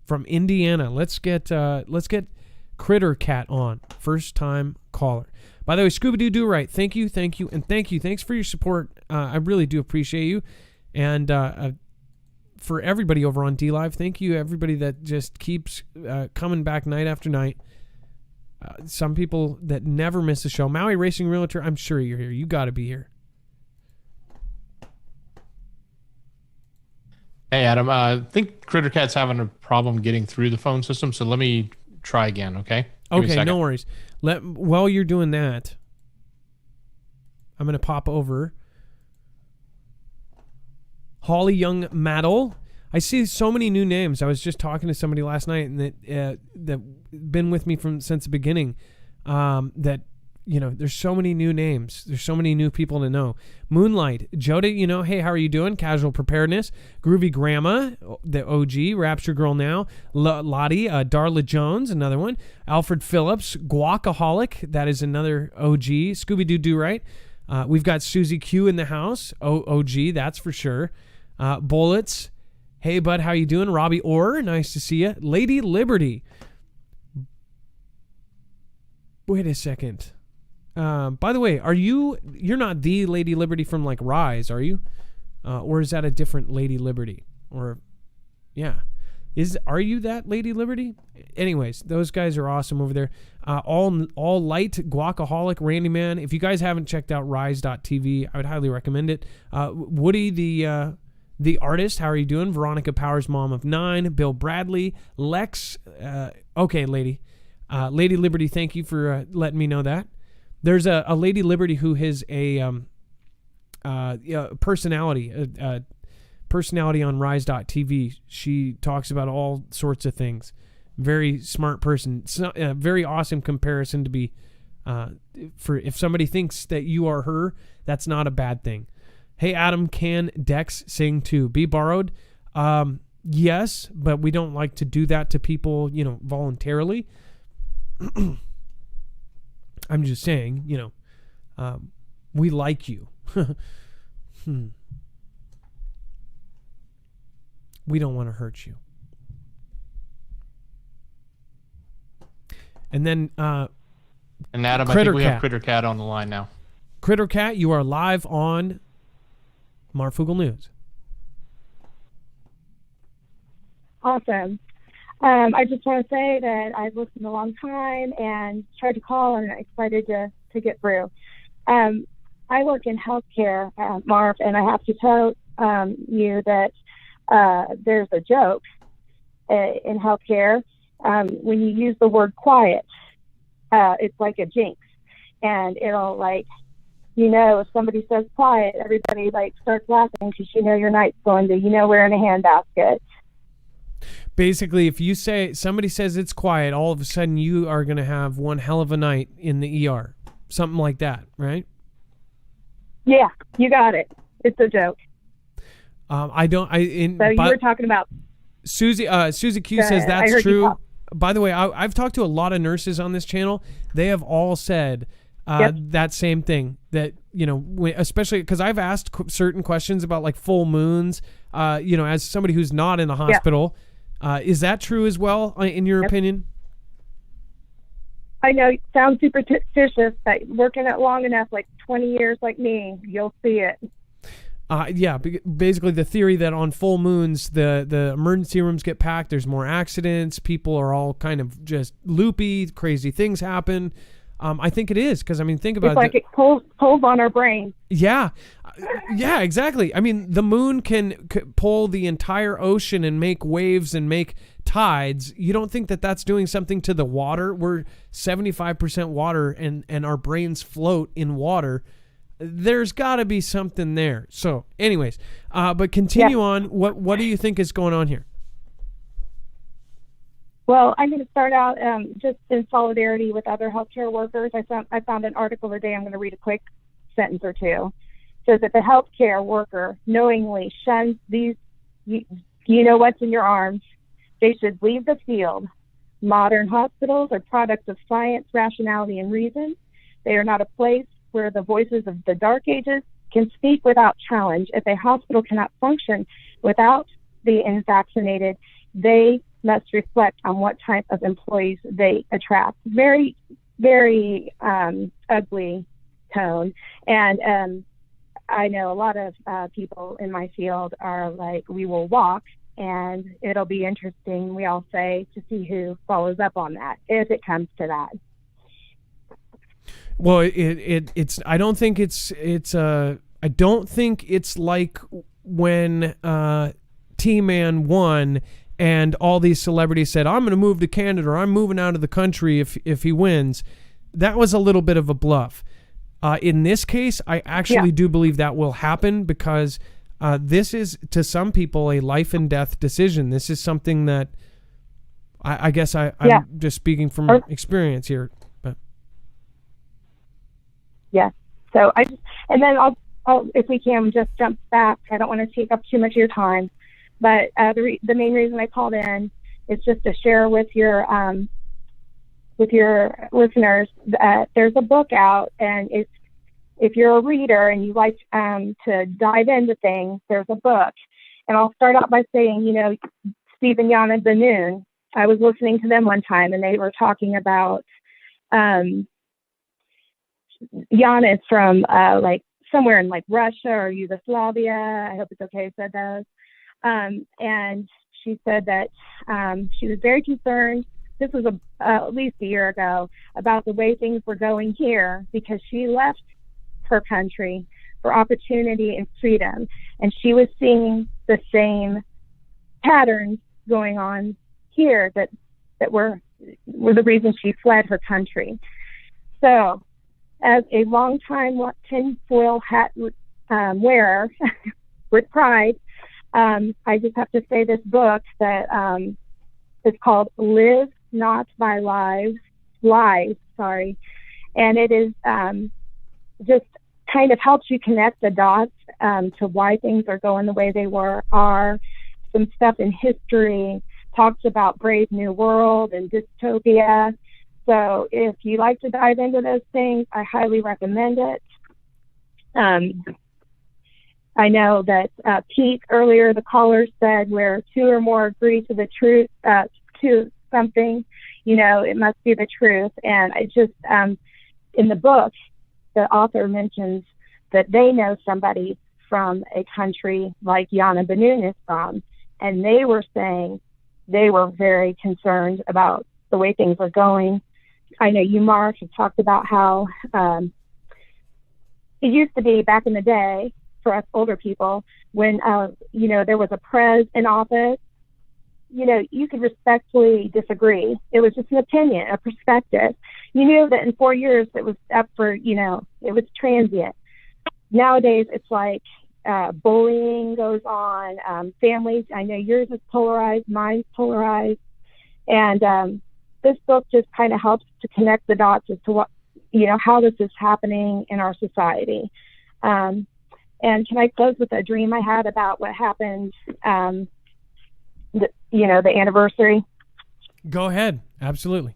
from Indiana. Let's get Critter Cat on. First time caller. By the way, Scooby-Doo right. Thank you. Thanks for your support. I really do appreciate you. And for everybody over on D-Live, thank you, everybody that just keeps coming back night after night. Some people that never miss a show. Maui Racing Realtor, I'm sure you're here. You got to be here. Hey, Adam, I think Critter Cat's having a problem getting through the phone system, so let me try again, okay? Okay, no worries. While you're doing that, I'm going to pop over. Holly Young Maddle. I see so many new names. I was just talking to somebody last night and that been with me since the beginning. That there's so many new names. There's so many new people to know. Moonlight, Joda, hey, how are you doing? Casual Preparedness, Groovy Grandma, the OG, Rapture Girl Now, Lottie, Darla Jones, another one, Alfred Phillips, Guacaholic, that is another OG, Scooby-Doo right. We've got Susie Q in the house, OG, that's for sure. Bullets, hey bud, how you doing? Robbie Orr, nice to see you. Lady Liberty. Wait a second. By the way, you're not the Lady Liberty from like Rise, are you? Or is that a different Lady Liberty? Or yeah. Are you that Lady Liberty? Anyways, those guys are awesome over there. All Light, Guacaholic, Randy Man. If you guys haven't checked out rise.tv, I would highly recommend it. Woody the artist, how are you doing? Veronica Powers, mom of 9, Bill Bradley, Lex, okay, Lady Liberty, thank you for letting me know that. There's a Lady Liberty who is a personality on rise.tv. She talks about all sorts of things. Very smart person. It's not a very awesome comparison to be for if somebody thinks that you are her, that's not a bad thing. Hey Adam, can Dex sing too? Be borrowed? Yes, but we don't like to do that to people, voluntarily. I'm just saying, we like you. We don't want to hurt you. And then and Adam, I think we have Critter Cat on the line now. Critter Cat, you are live on Marfoogle News. Awesome. I just want to say that I've listened a long time and tried to call and I'm excited to get through. I work in healthcare, Marv, and I have to tell you that there's a joke in healthcare. When you use the word quiet, it's like a jinx. And it'll if somebody says quiet, everybody starts laughing because your night's going to, wearing a handbasket. Basically, if you say somebody says it's quiet, all of a sudden you are going to have one hell of a night in the ER. Something like that, right? Yeah, you got it. It's a joke. So you were talking about Susie Q says that's true. By the way, I've talked to a lot of nurses on this channel. They have all said that same thing. That especially because I've asked certain questions about full moons. As somebody who's not in a hospital, is that true as well in your opinion? I know it sounds superstitious, but working it long enough, 20 years like me, you'll see it. Basically the theory that on full moons, the emergency rooms get packed, there's more accidents, people are all kind of just loopy, crazy things happen. I think it is, because, think about it. It's it pulls on our brain. Yeah. Yeah, exactly. The moon can pull the entire ocean and make waves and make tides. You don't think that that's doing something to the water? We're 75% water and our brains float in water. There's got to be something there. So anyways, but continue on. What do you think is going on here? Well, I'm going to start out just in solidarity with other healthcare workers. I found an article today. I'm going to read a quick sentence or two. It says that the healthcare worker knowingly shuns these, what's in your arms. They should leave the field. Modern hospitals are products of science, rationality, and reason. They are not a place where the voices of the Dark Ages can speak without challenge. If a hospital cannot function without the unvaccinated, they must reflect on what type of employees they attract. Very, very ugly tone. And I know a lot of people in my field are we will walk, and it'll be interesting, we all say, to see who follows up on that, if it comes to that. Well, it's. I don't think it's. I don't think it's like when T-Man won and all these celebrities said, "I'm going to move to Canada," or "I'm moving out of the country if he wins." That was a little bit of a bluff. In this case, I actually do believe that will happen, because this is, to some people, a life and death decision. This is something that I guess I'm just speaking from experience here. Yeah. So I'll, if we can, just jump back. I don't want to take up too much of your time, but the main reason I called in is just to share with your listeners that there's a book out, and if you're a reader and you like to dive into things, there's a book. And I'll start out by saying, Steve and Yana Benoon, I was listening to them one time, and they were talking about Yana is from somewhere in Russia or Yugoslavia. I hope it's okay I said those. And she said that she was very concerned. This was at least a year ago, about the way things were going here, because she left her country for opportunity and freedom, and she was seeing the same patterns going on here that were the reason she fled her country. So, as a long-time tinfoil hat wearer with pride, I just have to say this book that is called Live Not by Lies, and it is just kind of helps you connect the dots to why things are going the way they are. Some stuff in history, talks about Brave New World and dystopia. So if you like to dive into those things, I highly recommend it. I know that Pete earlier, the caller, said where two or more agree to the truth, to something, it must be the truth. And I just, in the book, the author mentions that they know somebody from a country like Yana Benoon is from, and they were saying they were very concerned about the way things were going. I know you, Mark, have talked about how it used to be back in the day for us older people when, there was a prez in office, you could respectfully disagree. It was just an opinion, a perspective. You knew that in 4 years it was up for, it was transient. Nowadays, it's like bullying goes on. Families, I know yours is polarized, mine's polarized. And this book just kind of helps to connect the dots as to what, how this is happening in our society. And can I close with a dream I had about what happened, the anniversary? Go ahead. Absolutely.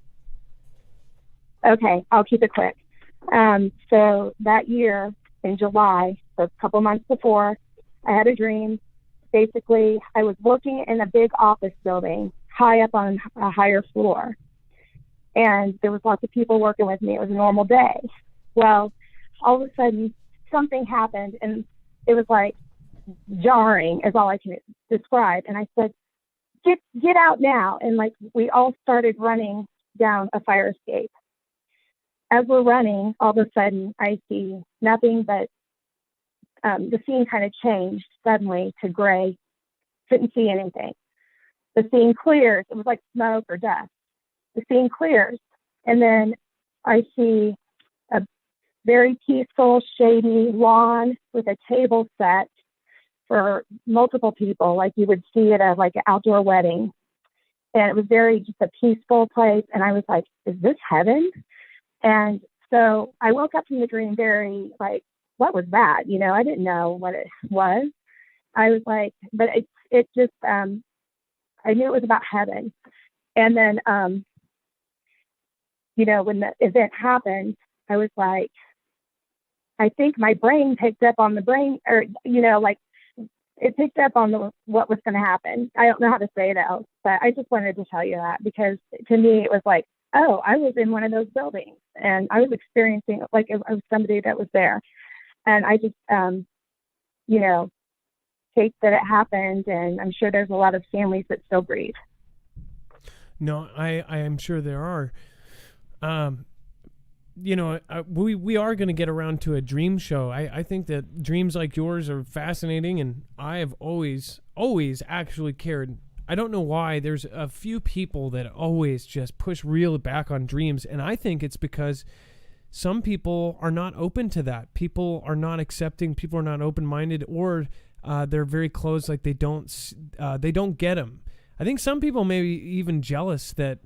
Okay, I'll keep it quick. So that year in July, so a couple months before, I had a dream. Basically, I was working in a big office building high up on a higher floor. And there was lots of people working with me. It was a normal day. Well, all of a sudden, something happened, and it was like jarring is all I can describe. And I said, get out now. And like, we all started running down a fire escape. As we're running, all of a sudden, I see nothing but the scene kind of changed suddenly to gray. Couldn't see anything. The scene clears. It was like smoke or dust. The scene clears. And then I see a very peaceful, shady lawn with a table set for multiple people, like you would see at an outdoor wedding. And it was very just a peaceful place. And I was like, is this heaven? And so I woke up from the dream very like, what was that? I didn't know what it was. I was like, but it just, I knew it was about heaven. And then, when the event happened, I was like, I think my brain picked up on the brain, or, it picked up on what was going to happen. I don't know how to say it else, but I just wanted to tell you that because to me, it was like, oh, I was in one of those buildings and I was experiencing like it was somebody that was there. And I just, hate that it happened. And I'm sure there's a lot of families that still grieve. No, I am sure there are. We are going to get around to a dream show. I think that dreams like yours are fascinating, and I have always actually cared. I don't know why. There's a few people that always just push real back on dreams, and I think it's because some people are not open to that. People are not accepting. People are not open-minded, or they're very closed. Like they don't get them. I think some people may be even jealous that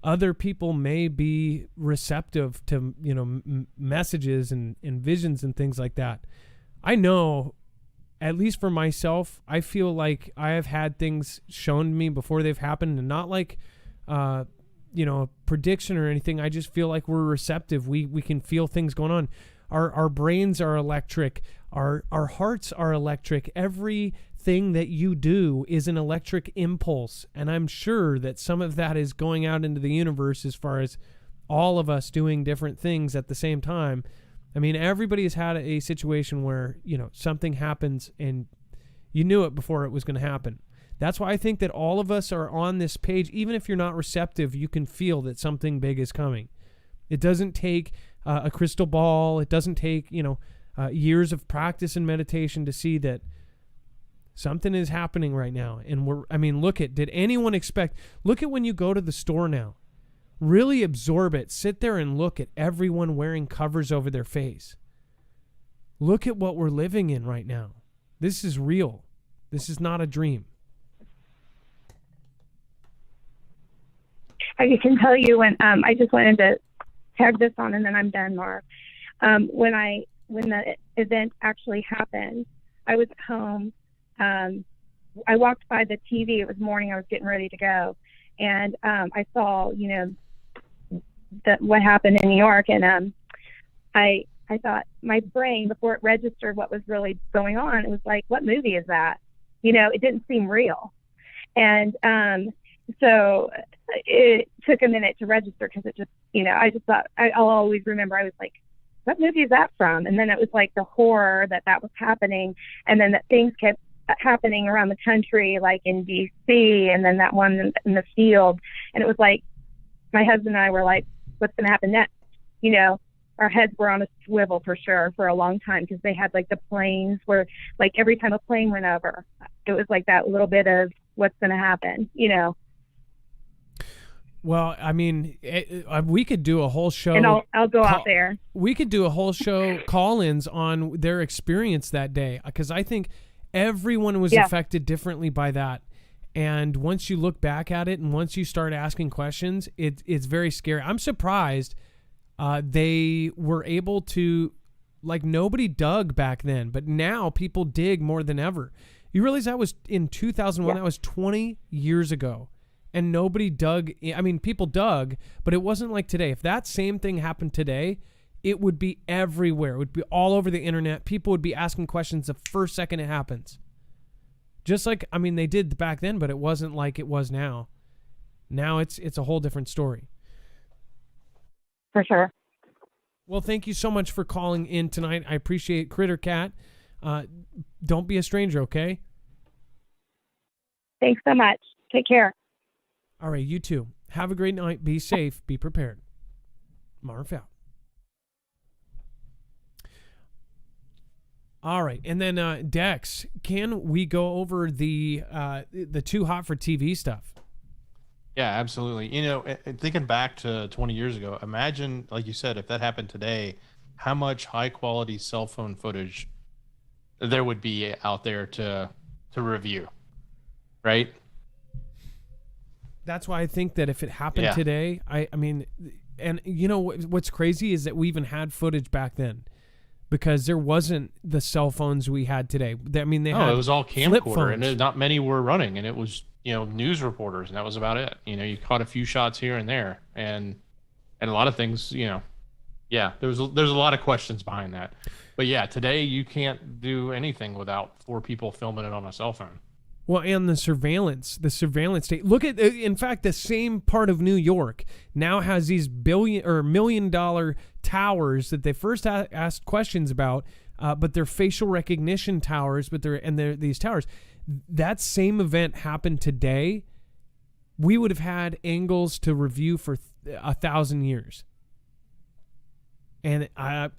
other people may be receptive to, messages and visions and things like that. I know, at least for myself, I feel like I have had things shown to me before they've happened, and not like, a prediction or anything. I just feel like we're receptive. We can feel things going on. Our brains are electric. Our hearts are electric. Everything that you do is an electric impulse. And I'm sure that some of that is going out into the universe as far as all of us doing different things at the same time. I mean, everybody has had a situation where, something happens and you knew it before it was going to happen. That's why I think that all of us are on this page. Even if you're not receptive, you can feel that something big is coming. It doesn't take a crystal ball. It doesn't take, years of practice and meditation to see that something is happening right now. And did anyone expect, look at when you go to the store now, really absorb it, sit there and look at everyone wearing covers over their face. Look at what we're living in right now. This is real. This is not a dream. I can tell you when, I just wanted to tag this on and then I'm done, Mark. When the event actually happened, I was at home. I walked by the TV. It was morning. I was getting ready to go. And I saw, what happened in New York. And I thought my brain, before it registered what was really going on, it was like, what movie is that? It didn't seem real. And so it took a minute to register because it just, I just thought, I'll always remember, I was like, what movie is that from? And then it was like the horror that was happening. And then that things kept happening around the country, like in D.C. and then that one in the field. And it was like, my husband and I were like, what's going to happen next? You know, our heads were on a swivel for sure for a long time, because they had like the planes where like every time a plane went over, it was like that little bit of what's going to happen, you know. Well, I mean, we could do a whole show. And I'll go out there. We could do a whole show call-ins on their experience that day, because I think everyone was affected differently by that. And once you look back at it and once you start asking questions, it's very scary. I'm surprised they were able to, like, nobody dug back then, but now people dig more than ever. You realize that was in 2001, that was 20 years ago. And nobody dug. I mean, people dug, but it wasn't like today. If that same thing happened today, it would be everywhere. It would be all over the internet. People would be asking questions the first second it happens. Just like, I mean, they did back then, but it wasn't like it was now. Now it's a whole different story. For sure. Well, thank you so much for calling in tonight. I appreciate Critter Cat. Don't be a stranger, okay? Thanks so much. Take care. All right, you too. Have a great night. Be safe. Be prepared. Marf out. All right, and then Dex, can we go over the too hot for TV stuff? Yeah, absolutely. You know, thinking back to 20 years ago, imagine, like you said, if that happened today, how much high quality cell phone footage there would be out there to review, right? That's why I think that if it happened today, I mean, and you know what's crazy is that we even had footage back then, because there wasn't the cell phones we had today. I mean, it was all camcorder, and not many were running, and it was, you know, news reporters, and that was about it. You know, you caught a few shots here and there, and a lot of things, you know, there's a lot of questions behind that. But yeah, today you can't do anything without 4 people filming it on a cell phone. Well, and the surveillance state. Look at, in fact, the same part of New York now has these $1 million towers that they first asked questions about, but they're facial recognition towers. But they're these towers. That same event happened today. We would have had angles to review for 1,000 years, and I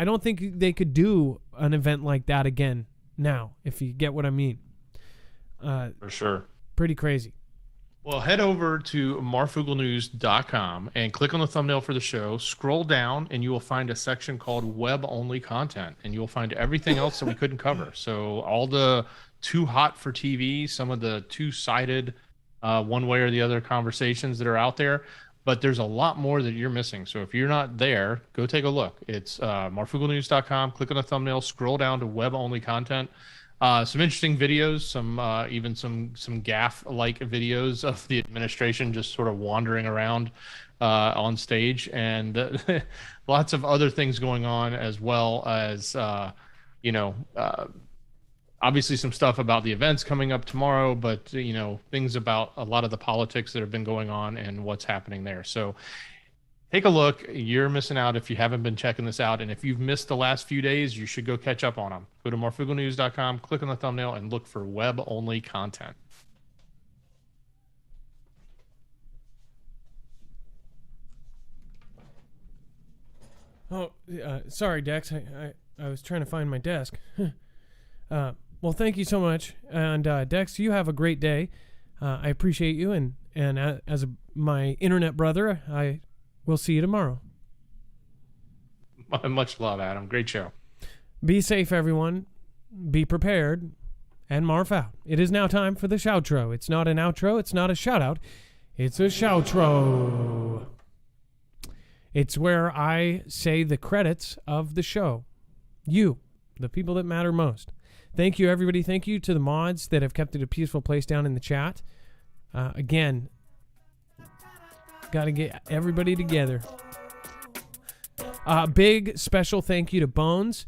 don't think they could do an event like that again now. If you get what I mean. For sure. Pretty crazy. Well, head over to marfooglenews.com and click on the thumbnail for the show. Scroll down, and you will find a section called web-only content, and you'll find everything else that we couldn't cover. So all the too hot for TV, some of the two-sided one way or the other conversations that are out there, but there's a lot more that you're missing. So if you're not there, go take a look. It's marfooglenews.com. Click on the thumbnail, scroll down to web-only content. Some interesting videos, even some gaffe-like videos of the administration just sort of wandering around on stage, and lots of other things going on, as well as obviously some stuff about the events coming up tomorrow, but things about a lot of the politics that have been going on and what's happening there. So take a look. You're missing out if you haven't been checking this out. And if you've missed the last few days, you should go catch up on them. Go to marfooglenews.com, click on the thumbnail, and look for web-only content. Oh, sorry, Dex. I was trying to find my desk. Well, thank you so much. And Dex, you have a great day. I appreciate you. And as my internet brother, we'll see you tomorrow. Much love, Adam. Great show. Be safe, everyone. Be prepared. And Marf out. It is now time for the shoutro. It's not an outro. It's not a shout-out. It's a shoutro. It's where I say the credits of the show. You, the people that matter most. Thank you, everybody. Thank you to the mods that have kept it a peaceful place down in the chat. Again, got to get everybody together. Big special thank you to Bones.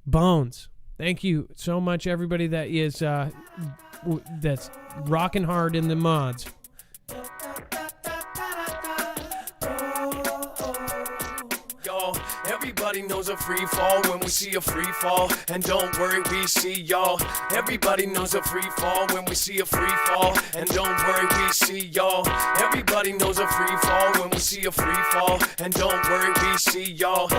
Bones, thank you so much, everybody that is that's rocking hard in the mods. Yo, everybody Everybody knows a free fall when we see a free fall. And don't worry, we see y'all. Everybody knows a free fall when we see a free fall. And don't worry, we see y'all. Everybody knows a free fall when we see a free fall. And don't worry, we see y'all.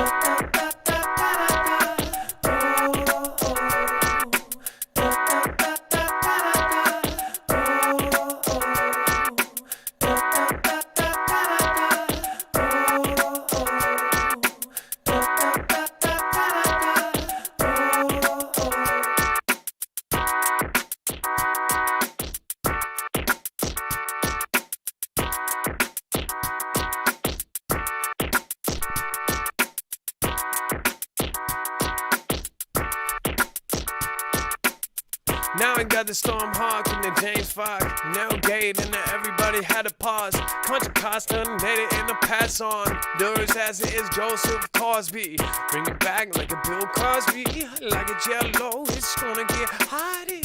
Now I got the Storm Hawk and the James Fox. No gate and everybody had to pause. Contra Costa made it in the pass on. Doors as it is Joseph Cosby. Bring it back like a Bill Cosby. Like a jello, it's gonna get hotty.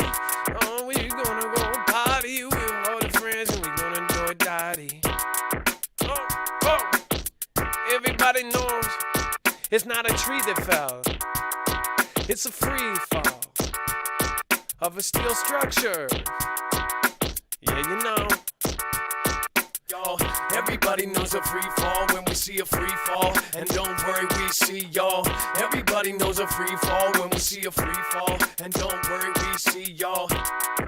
Oh, we gonna go party with all the friends and we gonna do it daddy. Oh, everybody knows it's not a tree that fell. It's a free fall of a steel structure. Yeah, you know. Y'all, everybody knows a free fall when we see a free fall. And don't worry, we see y'all. Everybody knows a free fall when we see a free fall. And don't worry, we see y'all.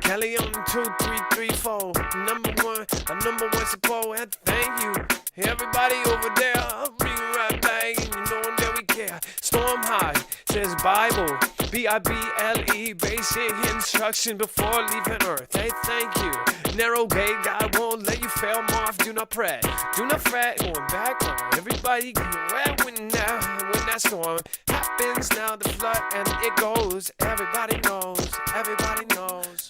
Kelly on 2, 3, 3, 4. Number one support. And thank you. Everybody over there, I'll bring you right back. And you know that we care. Storm High says Bible. Bible, basic instruction before leaving Earth. Hey, thank you. Narrow gate, God won't let you fail, Marv. Do not fret, going back on. Everybody get wet when that storm happens. Now the flood and it goes. Everybody knows, everybody knows.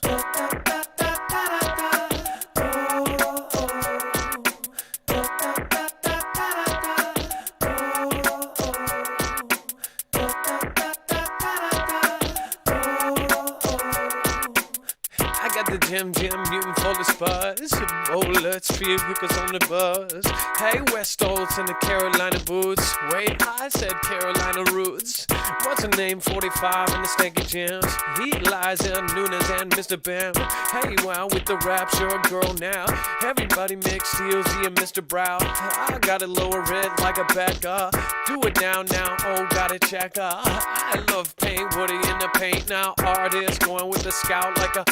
The Jim mutant full of spurs. Oh, let's feel hookers on the buzz. Hey, West Olds and the Carolina boots. Wait, I said Carolina roots. What's her name? 45 in the stanky gyms. He Liza Nunes and Mr. Bam. Hey, wow, with the rapture girl now. Everybody mix COZ and Mr. Brow. I got it lower red like a Becca. Do it now, oh, got it check. I love paint, Woody in the paint now. Artist going with the scout like a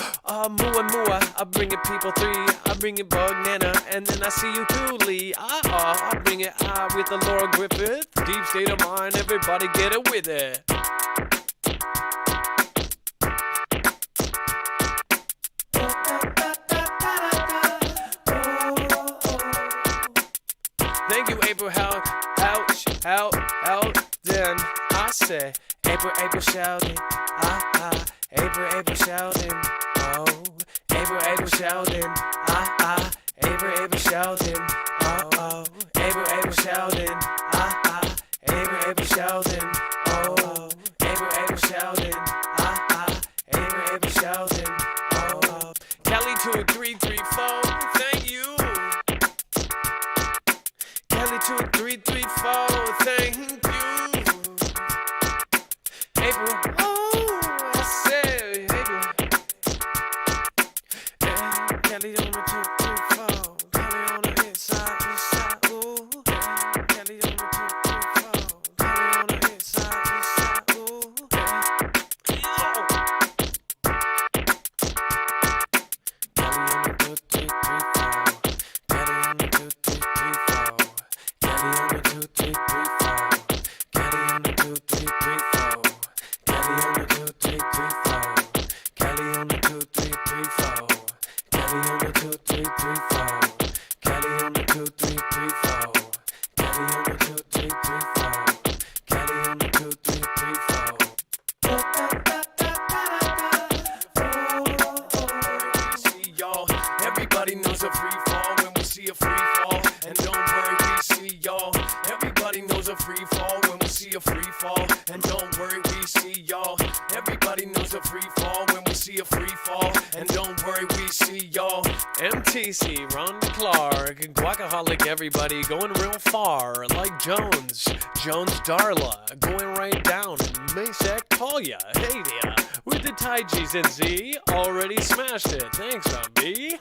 Mua. I bring it people 3, I bring it Bug Nana, and then I see you too, Lee. I bring it with the Laura Griffith. Deep state of mind, everybody get it with it. Thank you, April. Out. Then I say, April shouting. April shouting. Oh. April shouting, April shouting, oh, April shouting, April shouting, oh, April shouting, April shouting, oh, Kelly 2, 3, 3, 4, thank you. Kelly 2, 3, 3, 4, thank you. April, oh, I said April. Kelly on the 2, 3, 4. Kelly on the inside, ooh. Kelly on the 2, 3, 4. Kelly on the inside, ooh. Kelly on the 2, 3, 3, 4. Kelly on the 2, 3, 3, 4. Kelly on the 2, 3, 3, 4. Kelly on the 2, 3, 3, 4. Kelly on the 2, 3, 3, 4. Kelly on the 2, 3, 3, 4. Kelly on the 2, 3, 3, 4. Kelly on the 2, 3, 3, 4. Kelly on the 2, 3, 3, 4. Kelly on the 2, 3, 3, 4. See y'all. Everybody knows a free fall when we see a free fall. And don't worry, we see y'all. Everybody knows a free fall when we see a free fall. And don't worry, we see y'all. Everybody knows a free fall when we see a free fall. And don't worry, we see y'all. MTC, Ron Clark, Guacaholic, everybody going real far, like Jones Darla, going right down, and Maysek Talia, hey there, with the Tai G's and Z, already smashed it, thanks, B.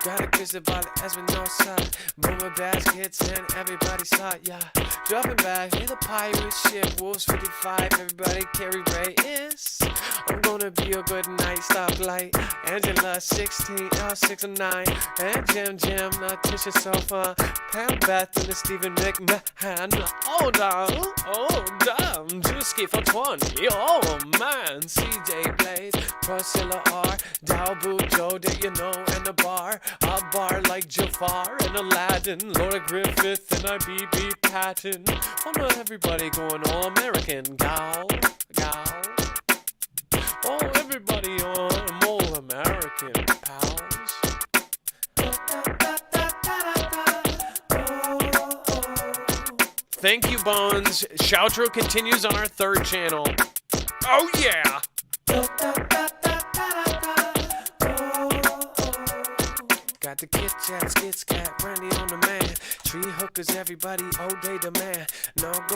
Got a crystal ball as we know side. Boomer baskets and everybody saw it, yeah. Dropping back in the pirate ship, Wolves 55, everybody carry Ray is. I'm gonna be a good night stoplight. Angela 16, L609, and Jim, Tisha Sofa, Pam Beth, and the Stephen McMahon. Oh damn, Juicy for 20. Oh man, CJ Blaze, Priscilla R, Dalbu Joe that you know, and the bar. A bar like Jafar and Aladdin, Laura Griffith and IBB Patton. Oh no, everybody going all American, gal. Oh, everybody on all American, pals. Thank you, Bones. Shoutro continues on our third channel. Oh yeah! Got the Kit Kat, Skit Scat, Brandy on the man. Tree hookers, everybody, all day demand. No